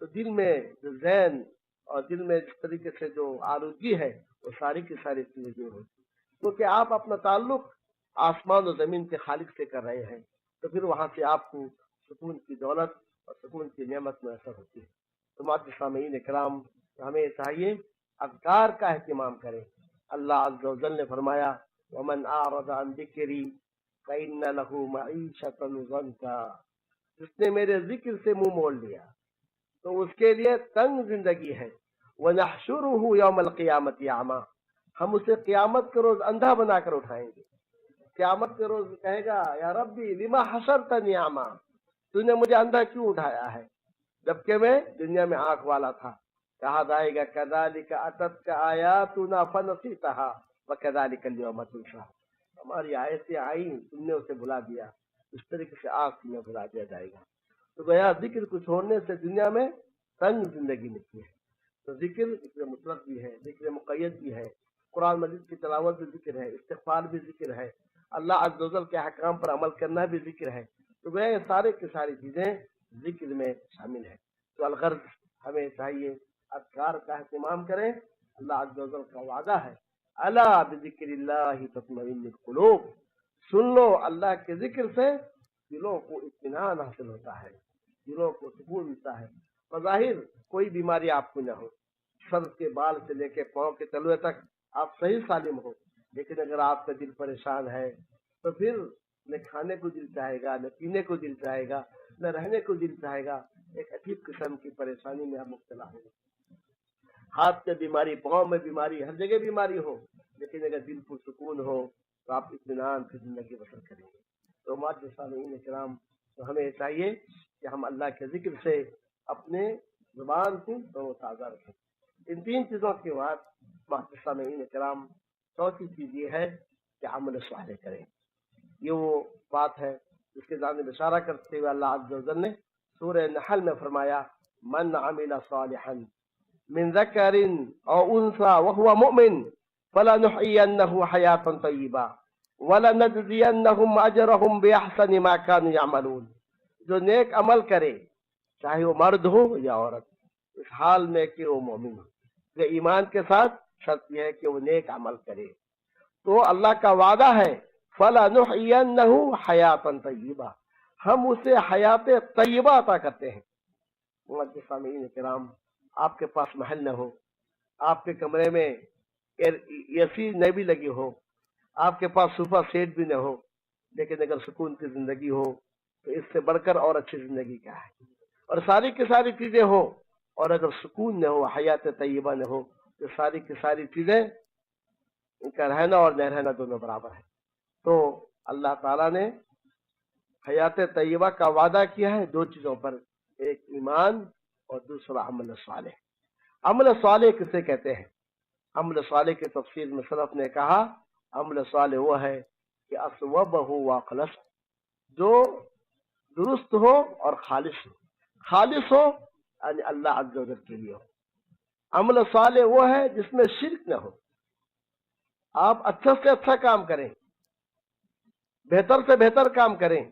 تو دل میں جو ذہن اور دل میں جس طریقے سے جو آلودگی ہے وہ ساری کی ساری چیزیں دور ہوتی، کیونکہ آپ اپنا تعلق آسمان و زمین کے خالق سے کر رہے ہیں، تو پھر وہاں سے آپ کو سکون کی دولت اور سکون کی نعمت میسر ہوتی ہے۔ تو معزز سامعین کرام، ہمیں چاہیے اذکار کا اہتمام کریں۔ اللہ عز و جل نے فرمایا ومن اعرض عن ذکری فإن له معیشۃ ضنکا، جس نے میرے ذکر سے منہ موڑ لیا تو اس کے لیے تنگ زندگی ہے۔ وَنَحْشُرُهُ يَوْمَ الْقِيَامَةِ أَعْمَىٰ، ہم اسے قیامت کے روز اندھا بنا کر اٹھائیں گے۔ قیامت کے روز کہے گا یا ربی لما حشرتنی اعمیٰ، تو نے مجھے اندھا کیوں اٹھایا ہے جبکہ میں دنیا میں آنکھ والا تھا۔ کہا جائے گا کذالک اتتک آیاتنا فنسیتها وکذالک اليوم تنسیٰ، ہماری آیتیں آئیں تم نے اسے بھلا دیا، اس طریقے سے آگ تمہیں بھلا دیا جائے گا۔ تو گویا ذکر کو چھوڑنے سے دنیا میں تنگ زندگی ملتی ہے۔ تو ذکر مطلق بھی ہے، ذکر مقید بھی ہے، قرآن مجید کی تلاوت بھی ذکر ہے، استغفار بھی ذکر ہے، اللہ عز و جل کے احکام پر عمل کرنا بھی ذکر ہے۔ تو گویا یہ سارے کی ساری چیزیں ذکر میں شامل ہیں۔ تو الغرض ہمیں چاہیے اذکار کا اہتمام کریں۔ اللہ عز و جل کا وعدہ ہے الا بذکر اللہ تطمئن القلوب، سن لو اللہ کے ذکر سے دلوں کو اطمینان حاصل ہوتا ہے، دلوں کو سکون ملتا ہے۔ بظاہر کوئی بیماری آپ کو نہ ہو، سر کے بال سے لے کے پاؤں کے تلوے تک آپ صحیح سالم ہو، لیکن اگر آپ کا دل پریشان ہے تو پھر نہ کھانے کو دل چاہے گا، نہ پینے کو دل چاہے گا، نہ رہنے کو دل چاہے گا، ایک عجیب قسم کی پریشانی میں آپ مبتلا ہوں گے۔ ہاتھ میں بیماری، پاؤں میں بیماری، ہر جگہ بیماری ہو، لیکن اگر دل پر سکون ہو تو آپ اطمینان کی زندگی بسر کریں گے۔ تو معزز سامعین کرام، تو ہمیں چاہیے کہ ہم اللہ کے ذکر سے اپنے زبان کو تازہ رکھیں۔ ان تین چیزوں کے بعد معزز سامعین کرام، چوتھی چیز یہ ہے کہ عمل صالح کریں۔ یہ وہ بات ہے جس کے جانب اشارہ کرتے ہوئے اللہ عز و جل نے سورہ نحل میں فرمایا من عمل صالحا من ذکر او انثى وهو مؤمن فلنحيينه حیاتا طیبہ ولنجزینهم اجرهم باحسن ما كانوا يعملون، جو نیک عمل کرے چاہے وہ مرد ہو یا عورت، اس حال میں کہ وہ مومن ہو، کہ ایمان کے ساتھ شرط یہ ہے کہ وہ نیک عمل کرے۔ تو اللہ کا وعدہ ہے فَلَنُحْيِيَنَّهُ حَيَاةً طَيِّبَةً، ہم اسے حیات طیبہ عطا کرتے ہیں۔ معزز سامعین کرام، آپ کے پاس محل نہ ہو، آپ کے کمرے میں اے سی نہ بھی لگی ہو، آپ کے پاس صوفہ سیٹ بھی نہ ہو، لیکن اگر سکون کی زندگی ہو تو اس سے بڑھ کر اور اچھی زندگی کیا ہے؟ اور ساری کی ساری چیزیں ہو اور اگر سکون نہ ہو، حیات طیبہ نہ ہو، تو ساری کی ساری چیزیں، ان کا رہنا اور نہ رہنا دونوں برابر ہے۔ تو اللہ تعالیٰ نے حیات طیبہ کا وعدہ کیا ہے دو چیزوں پر، ایک ایمان اور دوسرا عمل صالح۔ عمل صالح کسے کہتے ہیں؟ عمل صالح کی تفسیر میں سلف نے کہا عمل صالح وہ ہے کہ اصوبہ واخلص، جو درست ہو اور خالص ہو، خالص ہو یعنی اللہ عز و جل کے لیے ہو۔ عمل صالح وہ ہے جس میں شرک نہ ہو، آپ اچھا سے اچھا کام کریں، بہتر سے بہتر کام کریں،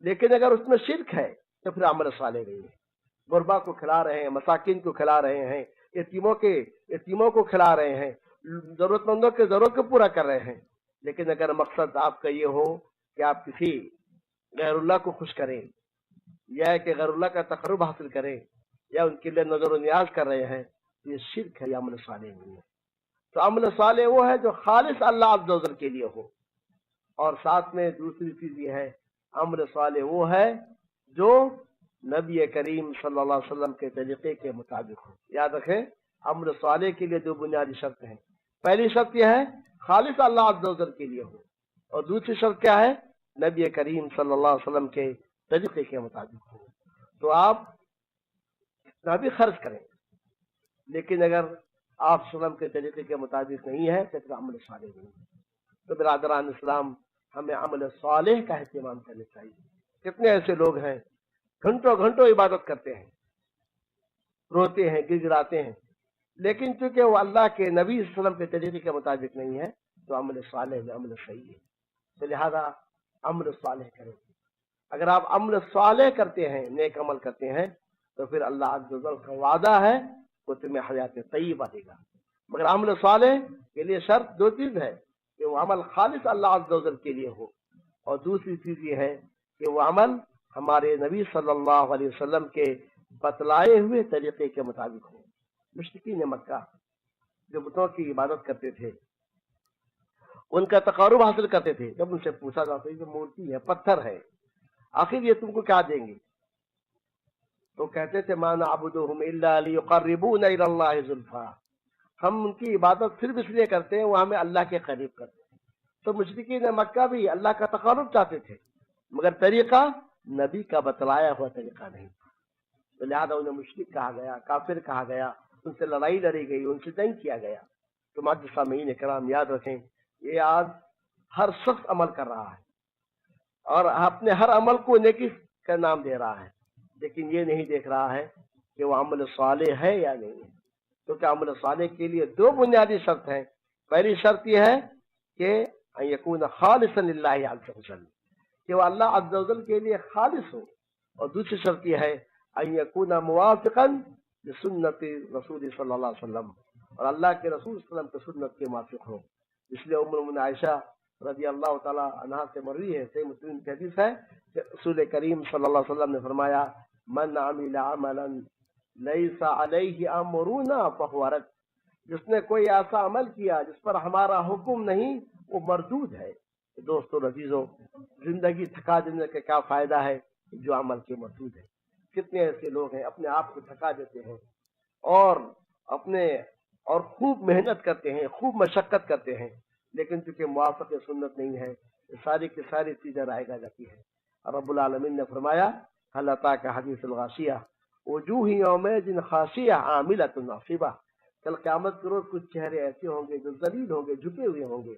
لیکن اگر اس میں شرک ہے تو پھر عمل صالح نہیں ہے۔ غربا کو کھلا رہے ہیں، مساکین کو کھلا رہے ہیں، یتیموں کو کھلا رہے ہیں، ضرورت مندوں کے ضرورت کو پورا کر رہے ہیں، لیکن اگر مقصد آپ کا یہ ہو کہ آپ کسی غیر اللہ کو خوش کریں یا کہ غیر اللہ کا تقرب حاصل کریں یا ان کے لیے نظر و نیاز کر رہے ہیں، یہ شرک ہے، یہ عمل صالح نہیں ہے۔ تو عمل صالح وہ ہے جو خالص اللہ عز و جل کے لیے ہو، اور ساتھ میں دوسری چیز یہ ہے عمل صالح وہ ہے جو نبی کریم صلی اللہ علیہ وسلم کے طریقے کے مطابق ہو۔ یاد رکھیں عمل صالح کے لیے دو بنیادی شرط ہیں، پہلی شرط یہ ہے خالص اللہ عز و جل کے لیے ہو، اور دوسری شرط کیا ہے؟ نبی کریم صلی اللہ علیہ وسلم کے طریقے کے مطابق ہو۔ تو آپ جتنا بھی خرچ کریں، لیکن اگر آپ وسلم کے طریقے کے مطابق نہیں ہے تو پھر عمل صالح نہیں ہے۔ تو برادران اسلام، ہمیں عمل صالح کا اہتمام کرنا چاہیے۔ کتنے ایسے لوگ ہیں گھنٹوں گھنٹوں عبادت کرتے ہیں، روتے ہیں، گڑگڑاتے ہیں، لیکن چونکہ وہ اللہ کے نبی صلی اللہ علیہ وسلم کے طریقے کے مطابق نہیں ہے تو عمل صالح میں عمل صحیح ہے۔ تو لہذا عمل صالح کریں۔ اگر آپ عمل صالح کرتے ہیں، نیک عمل کرتے ہیں، تو پھر اللہ عز و جل کا وعدہ ہے وہ تمہیں حیات طیبہ دے گا۔ مگر عمل صالح کے لیے شرط دو چیز ہے کہ وہ عمل خالص اللہ عز و جل کے لیے ہو، اور دوسری چیز یہ ہے کہ وہ عمل ہمارے نبی صلی اللہ علیہ وسلم کے بتلائے ہوئے طریقے کے مطابق ہو۔ مشرکین مکہ جو بتوں کی عبادت کرتے تھے، ان کا تقرب حاصل کرتے تھے، جب ان سے پوچھا جاتا یہ مورتی ہے، پتھر ہے، آخر یہ تم کو کیا دیں گے؟ تو کہتے تھے ما نعبدهم الا ليقربونا الى الله زلفا، ہم ان کی عبادت صرف اس لیے کرتے ہیں وہ ہمیں اللہ کے قریب کرتے ہیں۔ تو مشرکین مکہ بھی اللہ کا تقرب چاہتے تھے، مگر طریقہ نبی کا بتلایا ہوا طریقہ نہیں تھا، تو لہٰذا انہیں مشرک کہا گیا، کافر کہا گیا، ان سے لڑائی لڑی گئی، ان سے جنگ کیا گیا۔ تو معزز سامعین کرام یاد رکھیں، یہ آج ہر شخص عمل کر رہا ہے اور اپنے ہر عمل کو نیکی کا نام دے رہا ہے، لیکن یہ نہیں دیکھ رہا ہے کہ وہ عمل صالح ہے یا نہیں ہے۔ کیونکہ عمل صالح کے لیے دو بنیادی شرط ہیں۔ پہلی شرط یہ ہے کہ ان یکون خالصا للہ عز وجل، کہ وہ اللہ عز و جل کے لیے خالص ہو، اور دوسری شرط یہ ہے ان یکون موافقا لسنت رسول صلی اللہ علیہ وسلم، اور اللہ کے رسول صلی اللہ علیہ وسلم کی سنت کے موافق ہو۔ اس لیے ام المؤمنین عائشہ رضی اللہ تعالی عنہا سے مروی ہے، صحیح مسلم کی حدیث ہے کہ رسول کریم صلی اللہ علیہ وسلم نے فرمایا من عمل عملا لیس علیہ امرنا فہو رد، جس نے کوئی ایسا عمل کیا جس پر ہمارا حکم نہیں وہ مردود ہے۔ دوستو عزیزو، زندگی تھکا دینے کا کیا فائدہ ہے جو عمل کے مردود ہے؟ کتنے ایسے لوگ ہیں اپنے آپ کو تھکا دیتے ہیں اور خوب محنت کرتے ہیں، خوب مشقت کرتے ہیں، لیکن چونکہ موافق سنت نہیں ہے، ساری کی ساری چیزیں رائے گا جاتی ہے۔ رب العالمین نے فرمایا هل اتاک حدیث الغاشیہ وجوہ یومئذ خاشعہ عاملۃ ناصبہ، کل قیامت کے روز کچھ چہرے ایسے ہوں گے جو ذلیل ہوں گے، جھکے ہوئے ہوں گے۔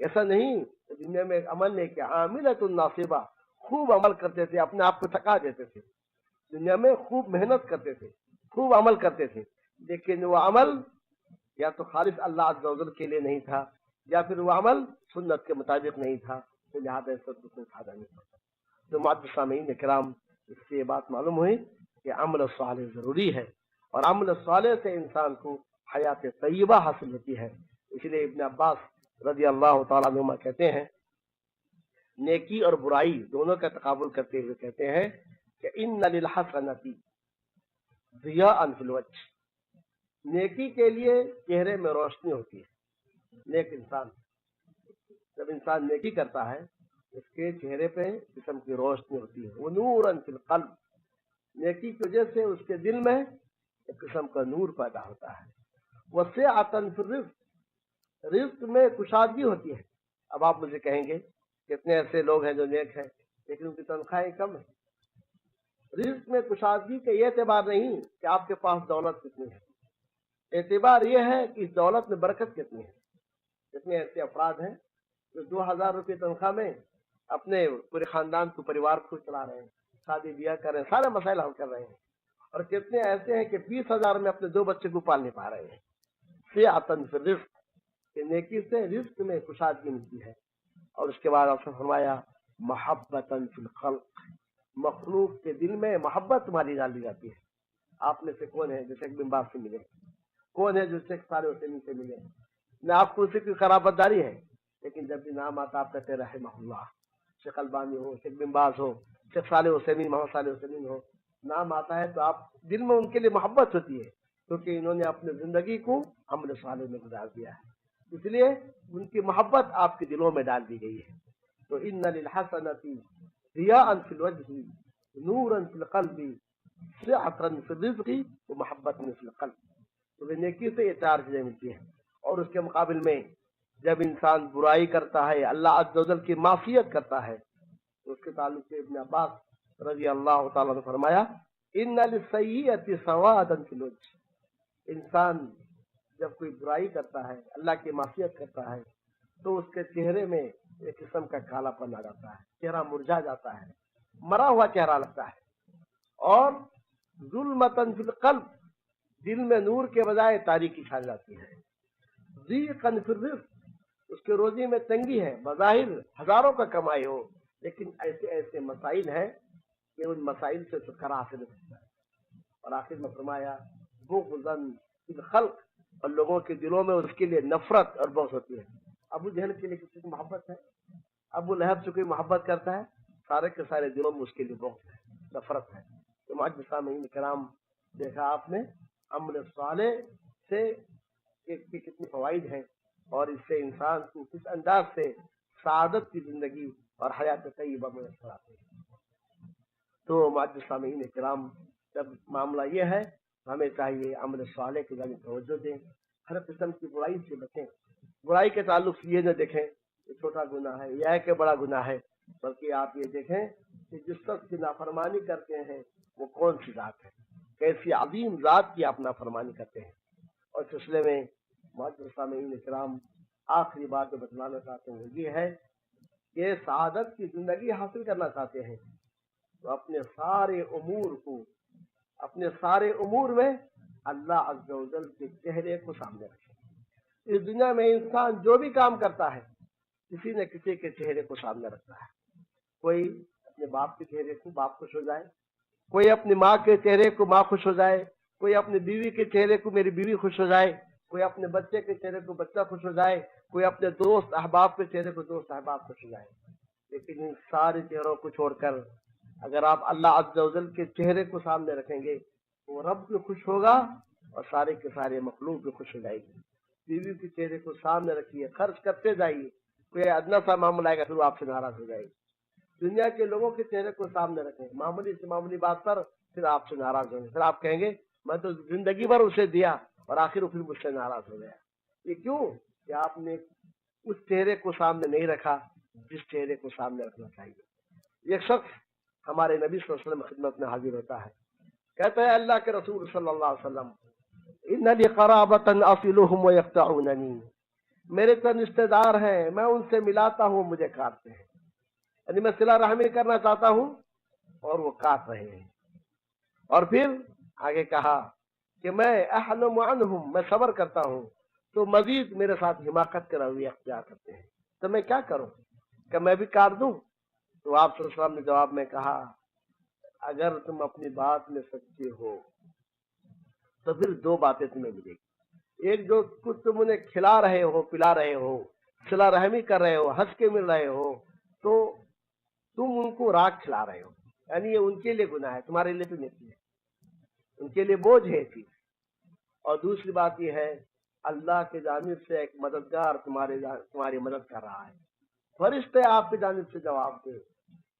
ایسا نہیں دنیا میں عمل نہیں کیا، عاملۃ ناصبہ، خوب عمل کرتے تھے، اپنے آپ کو تھکا دیتے تھے، دنیا میں خوب محنت کرتے تھے، خوب عمل کرتے تھے، لیکن وہ عمل یا تو خالص اللہ عز و جل کے لیے نہیں تھا، یا پھر وہ عمل سنت کے مطابق نہیں تھا، تو لہٰذا اس پر کوئی فائدہ نہیں پڑتا۔ تو معزز سامعین کرام، اس سے یہ بات معلوم ہوئی کہ عمل صالح ضروری ہے، اور عمل صالح سے انسان کو حیات طیبہ حاصل ہوتی ہے۔ اس لیے ابن عباس رضی اللہ تعالیٰ عنہما کہتے ہیں، نیکی اور برائی دونوں کا تقابل کرتے ہوئے کہتے ہیں کہ ان للحسنۃ ضیاء فی الوجہ، نیکی کے لیے چہرے میں روشنی ہوتی ہے۔ نیک انسان جب انسان نیکی کرتا ہے اس کے چہرے پہ جسم کی روشنی ہوتی ہے، وہ نوراً فی القلب، نیکی کی وجہ سے اس کے دل میں ایک قسم کا نور پیدا ہوتا ہے۔ وسعۃ فی الرزق، رزق میں کشادگی ہوتی ہے۔ اب آپ مجھے کہیں گے کتنے ایسے لوگ ہیں جو نیک ہیں لیکن ان کی تنخواہیں کم ہیں۔ رزق میں کشادگی کا یہ اعتبار نہیں کہ آپ کے پاس دولت کتنی ہے، اعتبار یہ ہے کہ اس دولت میں برکت کتنی ہے۔ کتنے ایسے افراد ہیں جو 2000 روپے تنخواہ میں اپنے پورے خاندان کو، پریوار کو چلا رہے ہیں، شادی بیاہ کر رہے ہیں، سارے مسائل حل کر رہے ہیں، اور کتنے ایسے ہیں کہ 20,000 میں اپنے 2 بچے کو پال نہیں پا رہے ہیں۔ سعۃ فی الرزق، کہ نیکی سے رزق میں کشادگی ملتی ہے۔ اور اس کے بعد آپ نے فرمایا محبت فی الخلق، مخلوق کے دل میں محبت تمہاری ڈالی جاتی ہے۔ آپ میں سے کون ہے جو شیخ بن باز سے ملے؟ کون ہے جو شیخ صالح حسینی سے ملے؟ نہ آپ کو اسی کی قرابت داری ہے، لیکن جب بھی نام آتا آپ کہتے رحمہ اللہ، شیخ البانی ہو، شیخ بن باز ہو، شیخ صالح حسینی، محمد صالح حسینی ہو، نام آتا ہے تو آپ دل میں ان کے لیے محبت ہوتی ہے، کیونکہ انہوں نے اپنی زندگی کو عمل صالح میں گزار دیا ہے، اس لیے ان کی محبت آپ کے دلوں میں ڈال دی گئی ہے۔ تو ان للحسنۃ ضیاء فی الوجہ نورا فی القلب سعۃ فی الرزق ومحبت فی القلب۔ تو نیکی سے یہ 4 چیزیں ملتی ہیں۔ اور اس کے مقابل میں جب انسان برائی کرتا ہے، اللہ عز و جل کی معصیت کرتا ہے، تو اس کے تعلق سے ابن عباس رضی اللہ تعالیٰ نے فرمایا ان للسیئۃ سوادا فی الوجہ، انسان جب کوئی برائی کرتا ہے، اللہ کی معصیت کرتا ہے، تو اس کے چہرے میں ایک قسم کا کالا پن آ جاتا ہے، چہرہ مرجھا جاتا ہے، مرا ہوا چہرہ لگتا ہے۔ اور ظلمتاً فی القلب، دل میں نور کے بجائے تاریکی چھا جاتی ہے۔ ضیقاً فی الرزق، اس کے روزی میں تنگی ہے، بظاہر ہزاروں کا کمائی ہو لیکن ایسے ایسے مسائل ہیں کہ ان مسائل سے چھٹکارا حاصل نہیں ہوتا ہے۔ اور آخر میں فرمایا بغضاً فی الخلق، اور لوگوں کے دلوں میں اس کے لیے نفرت اور بغض ہوتی ہے۔ ابو جہل کے لیے کسی کی محبت ہے؟ ابو لہب سے کوئی محبت کرتا ہے؟ سارے کے سارے دلوں میں اس کے لیے بغض ہے، نفرت ہے۔ تو معزز سامعین کرام، دیکھا آپ نے عمل صالح سے کتنے فوائد ہیں، اور اس سے انسان کو کس انداز سے سعادت کی زندگی اور حیات طیبہ میں اثر آتے ہیں۔ تو معزز سامعین کرام، جب معاملہ یہ ہے ہمیں چاہیے عمل صالح کی جانب توجہ دیں، ہر قسم کی برائی سے بچیں۔ برائی کے تعلق سے یہ نہ دیکھیں کہ چھوٹا گناہ ہے یا کہ بڑا گناہ ہے، بلکہ آپ یہ دیکھیں کہ جس شخص کی نافرمانی کرتے ہیں وہ کون سی ذات ہے، کیسی عظیم ذات کی آپ نافرمانی کرتے ہیں۔ اور اس سلسلے میں معزز سامعین کرام، آخری بات جو بتلانا چاہتے ہیں یہ ہے کہ سعادت کی زندگی حاصل کرنا چاہتے ہیں تو اپنے سارے امور میں اللہ عز و جل کے چہرے کو سامنے رکھیں۔ اس دنیا میں انسان جو بھی کام کرتا ہے کسی نہ کسی کے چہرے کو سامنے رکھتا ہے۔ کوئی اپنے باپ کے چہرے کو باپ خوش ہو جائے، کوئی اپنی ماں کے چہرے کو ماں خوش ہو جائے، کوئی اپنی بیوی کے چہرے کو میری بیوی خوش ہو جائے، کوئی اپنے بچے کے چہرے کو بچہ خوش ہو جائے، کوئی اپنے دوست احباب کے چہرے کو دوست احباب خوش ہو جائے۔ لیکن ان سارے چہروں کو چھوڑ کر اگر آپ اللہ عز و جل کے چہرے کو سامنے رکھیں گے تو رب بھی خوش ہوگا اور سارے کے سارے مخلوق بھی خوش ہو جائے گی۔ بیوی کے چہرے کو سامنے رکھیے، خرچ کرتے جائیے، کوئی ادنا سا معاملہ آئے گا پھر وہ آپ سے ناراض ہو جائے گی۔ دنیا کے لوگوں کے چہرے کو سامنے رکھیں، معمولی سے معمولی بات پر پھر آپ سے ناراض ہوں گے، پھر آپ کہیں گے میں تو زندگی بھر اسے دیا اور آخر وہ پھر مجھ سے ناراض ہو گیا۔ یہ کیوں؟ کہ آپ نے اس چہرے کو سامنے نہیں رکھا جس چہرے کو سامنے رکھنا چاہیے۔ ایک شخص ہمارے نبی صلی اللہ علیہ وسلم کی خدمت میں حاضر ہوتا ہے، کہتا ہے اللہ کے رسول صلی اللہ علیہ وسلم ان لی قرابۃ اصلهم ویقطعوننی، میرے تو رشتے دار ہیں، میں ان سے ملاتا ہوں مجھے کاٹتے ہیں، یعنی میں صلہ رحمی کرنا چاہتا ہوں اور وہ کاٹ رہے ہیں۔ اور پھر آگے کہا کہ میں احلم عنہم، میں صبر کرتا ہوں تو مزید میرے ساتھ حماقت کا رویہ اختیار کرتے ہیں، تو میں کیا کروں؟ کہ میں بھی کاٹ دوں؟ تو آپ صلی اللہ علیہ وسلم نے جواب میں کہا اگر تم اپنی بات میں سچے ہو تو پھر 2 باتیں تمہیں ملے گی۔ ایک، جو کچھ تم انہیں کھلا رہے ہو، پلا رہے ہو، صلہ رحمی کر رہے ہو، ہنس کے مل رہے ہو، تو تم ان کو راگ کھلا رہے ہو، یعنی یہ ان کے لیے گناہ ہے، تمہارے لیے تو نہیں ہے، ان کے لیے بوجھ ہے چیز۔ اور دوسری بات یہ ہے اللہ کی جانب سے ایک مددگار تمہاری مدد کر رہا ہے، فرشتے آپ کی جانب سے جواب دیں،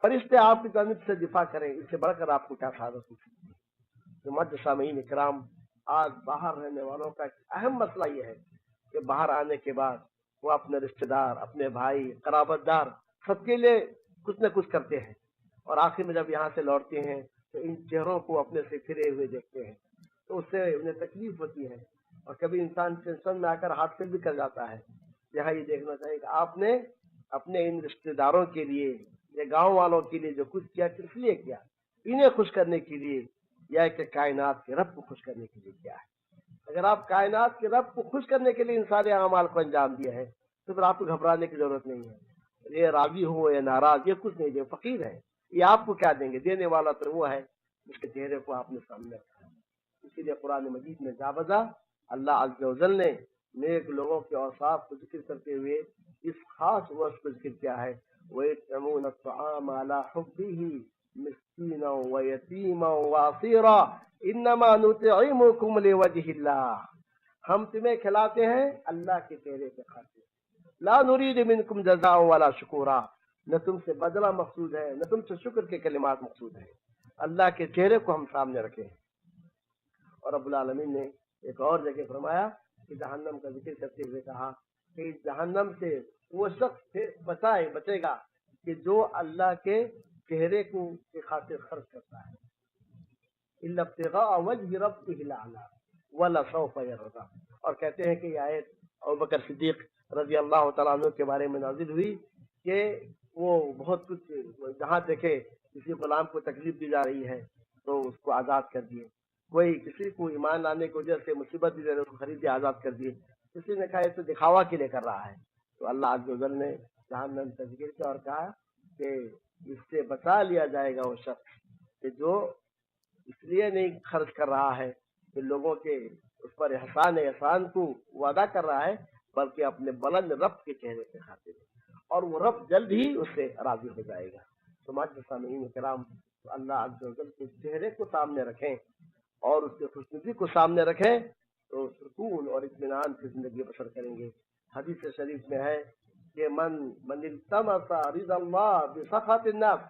فرشتے آپ کی جانب سے دفاع کریں، اس سے بڑھ کر آپ کو کیا سعادت ہو سکتی ہے؟ تو مجلس سامعین کرام، آج باہر رہنے والوں کا ایک اہم مسئلہ یہ ہے کہ باہر آنے کے بعد وہ اپنے رشتہ دار، اپنے بھائی، قرابت دار سب کے لیے کچھ نہ کچھ کرتے ہیں، اور آخر میں جب یہاں سے لوٹتے ہیں تو ان چہروں کو اپنے سے پھرے ہوئے دیکھتے ہیں، تو اس سے انہیں تکلیف ہوتی ہے، اور کبھی انسان ٹینشن میں آ کر ہاتھ سے بھی کر جاتا ہے۔ یہاں یہ دیکھنا چاہیے کہ آپ نے اپنے ان رشتہ داروں کے لیے یا گاؤں والوں کے لیے جو کچھ کیا کس لیے کیا، انہیں خوش کرنے کے لیے یا کہ کائنات کے رب کو خوش کرنے کے لیے کیا ہے؟ اگر آپ کائنات کے رب کو خوش کرنے کے لیے ان سارے اعمال کو انجام دیا ہے تو پھر آپ کو گھبرانے کی ضرورت نہیں ہے۔ یہ راضی ہو یا ناراض، یہ کچھ نہیں دے، فقیر ہے، یہ آپ کو کیا دیں گے؟ دینے والا تو وہ ہے جس کے چہرے کو آپ نے سامنے رکھا ہے۔ اسی لیے قرآن مجید میں جا بجا اللہ عز و جل نے نیک لوگوں کے اوصاف کو ذکر کرتے ہوئے اس خاص وصف کو ذکر کیا ہے، وَيَطْعِمُونَ الطَّعَامَ عَلَىٰ حُبِّهِ مِسْكِينًا وَيَتِيمًا وَأَسِيرًا إِنَّمَا نُطْعِمُكُمْ لِوَجْهِ اللَّهِ، ہم تمہیں کھلاتے ہیں اللہ کے چہرے کے خاطر، لا نريد منكم جزاء ولا شکورا، نہ تم سے بدلہ مقصود ہے نہ تم سے شکر کے کلمات مقصود ہیں، اللہ کے چہرے کو ہم سامنے رکھیں۔ اور رب العالمین نے ایک اور جگہ فرمایا کہ جہنم کا ذکر کرتے ہوئے کہا کہ جہنم سے وہ شخص بچے گا کہ جو اللہ کے چہرے کو کی خاطر خرچ کرتا ہے، الا ابتغاء وجه ربه الاعلى ولسوف يرضى۔ اور کہتے ہیں کہ یہ آیت ابوبکر صدیق رضی اللہ تعالیٰ عنہ کے بارے میں نازل ہوئی کہ وہ بہت کچھ جہاں دیکھے کسی غلام کو تکلیف دی جا رہی ہے تو اس کو آزاد کر دیے، کوئی کسی کو ایمان لانے کی وجہ سے مصیبت دی جا رہی ہے اس کو خرید آزاد کر دیے، کسی نے کہا یہ تو دکھاوا کے لیے کر رہا ہے، تو اللہ عز و جل نے جہنم کا ذکر کیا اور کہا کہ اس سے بچا لیا جائے گا وہ شخص کہ جو اس لیے نہیں خرچ کر رہا ہے کہ لوگوں کے اس پر احسان کو وعدہ کر رہا ہے، بلکہ اپنے بلند رب کے چہرے سے خاطر ہے، اور وہ رب جلد ہی اس سے راضی ہو جائے گا۔ تو معزز سامعین کرام، تو اللہ عز و جل کے چہرے کو سامنے رکھیں اور اس کے خوشنودی کو سامنے رکھیں تو سکون اور اطمینان کی زندگی بسر کریں گے۔ حدیث شریف میں ہے کہ من التمس رضا اللہ بسخط الناس،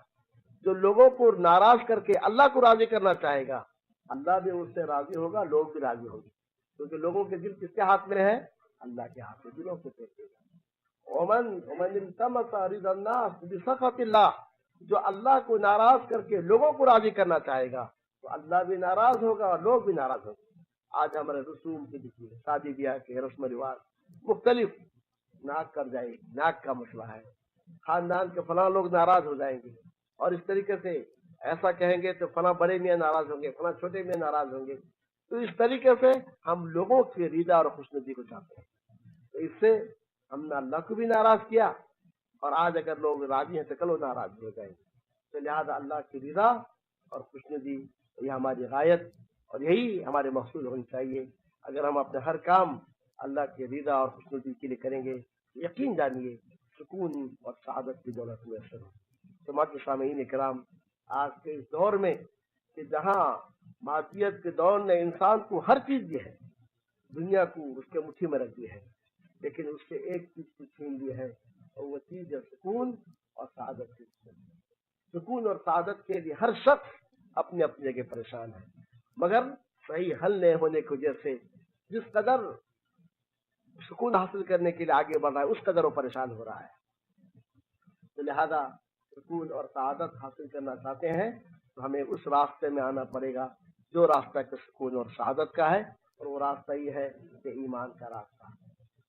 جو لوگوں کو ناراض کر کے اللہ کو راضی کرنا چاہے گا، اللہ بھی اس سے راضی ہوگا، لوگ بھی راضی ہوں گے، کیونکہ لوگوں کے دل کس کے ہاتھ میں ہے؟ اللہ کے ہاتھ میں، دلوں کو دیکھے گا۔ ومن التمس رضا الناس بسخط اللہ، جو اللہ کو ناراض کر کے لوگوں کو راضی کرنا چاہے گا تو اللہ بھی ناراض ہوگا اور لوگ بھی ناراض ہوں گے۔ آج ہمارے رسوم کے دیکھیے، شادی بیاہ کے رسم و رواج مختلف، ناک کر جائے گی، ناک کا مسئلہ ہے، خاندان کے فلاں لوگ ناراض ہو جائیں گے، اور اس طریقے سے ایسا کہیں گے تو فلاں بڑے میاں ناراض ہوں گے، فلاں چھوٹے میاں ناراض ہوں گے، تو اس طریقے سے ہم لوگوں کی رضا اور خوشنودی کو چاہتے ہیں، تو اس سے ہم نے اللہ کو بھی ناراض کیا، اور آج اگر لوگ راضی ہیں تو کل وہ ناراض ہو جائیں گے۔ تو لہٰذا اللہ کی رضا اور خوشنودی یہ ہماری غایت اور یہی ہمارے مقصود ہونی چاہیے۔ اگر ہم اپنے ہر کام اللہ کی رضا اور خوشنودی کے لیے کریں گے، یقین جانیے سکون اور سعادت کی دولت میسر ہو۔ تو معزز سامعین کرام، آج کے اس دور میں کہ جہاں معاشیت کے دور نے انسان کو ہر چیز دی ہے، دنیا کو اس کے مٹھی میں رکھ دی ہے، لیکن اس سے ایک چیز کو چھین دی ہے اور وہ چیز ہے سکون اور سعادت کی۔ سکون اور سعادت کے لیے ہر شخص اپنی اپنی جگہ پریشان ہے، مگر صحیح حل نہیں ہونے کی وجہ سے جس قدر سکون حاصل کرنے کے لیے آگے بڑھ رہا ہے اس قدر وہ پریشان ہو رہا ہے۔ تو لہذا سکون اور سعادت حاصل کرنا چاہتے ہیں تو ہمیں اس راستے میں آنا پڑے گا جو راستہ کہ سکون اور سعادت کا ہے، اور وہ راستہ یہ ہے کہ ایمان کا راستہ،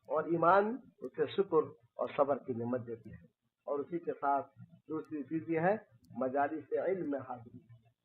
اور ایمان اسے شکر اور صبر کی نعمت دیتی ہے، اور اسی کے ساتھ دوسری چیز یہ ہے مجالس علم میں حاضری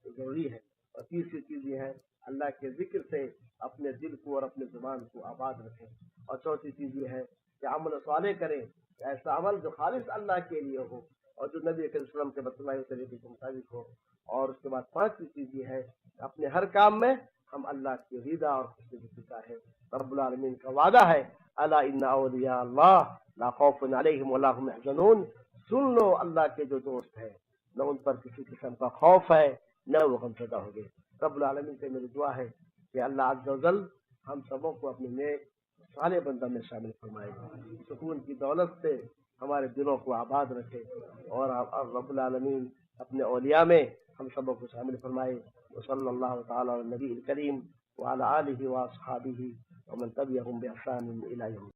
ضروری ہے، اور تیسری چیز یہ ہے اللہ کے ذکر سے اپنے دل کو اور اپنے زبان کو آباد رکھیں، اور چوتھی چیز یہ ہے کہ عمل صالح کریں، ایسا عمل جو خالص اللہ کے لیے ہو اور جو نبی صلی اللہ علیہ وسلم کے بتلائے طریقے کے مطابق ہو، اور اس کے بعد پانچویں چیز یہ ہے کہ اپنے ہر کام میں ہم اللہ کی رضا اور خوشی کی چاہیں۔ رب العالمین کا وعدہ ہے الا ان اولیاء اللہ لا خوف علیہم ولا هم يحزنون، سن لو اللہ کے جو دوست ہیں نہ ان پر کسی قسم کا خوف ہے نہ وہ غمزدہ ہوں گے۔ رب العالمین سے میری دعا ہے کہ اللہ عز و جل ہم سبوں کو اپنے نیک صالح بندہ میں شامل فرمائے، سکون کی دولت سے ہمارے دلوں کو آباد رکھے، اور رب العالمین اپنے اولیاء میں ہم سبوں کو شامل فرمائے۔ وصلی اللہ تعالی علی النبی الکریم وعلی آلہ واصحابہ ومن تبعہم بإحسان الی یوم الدین۔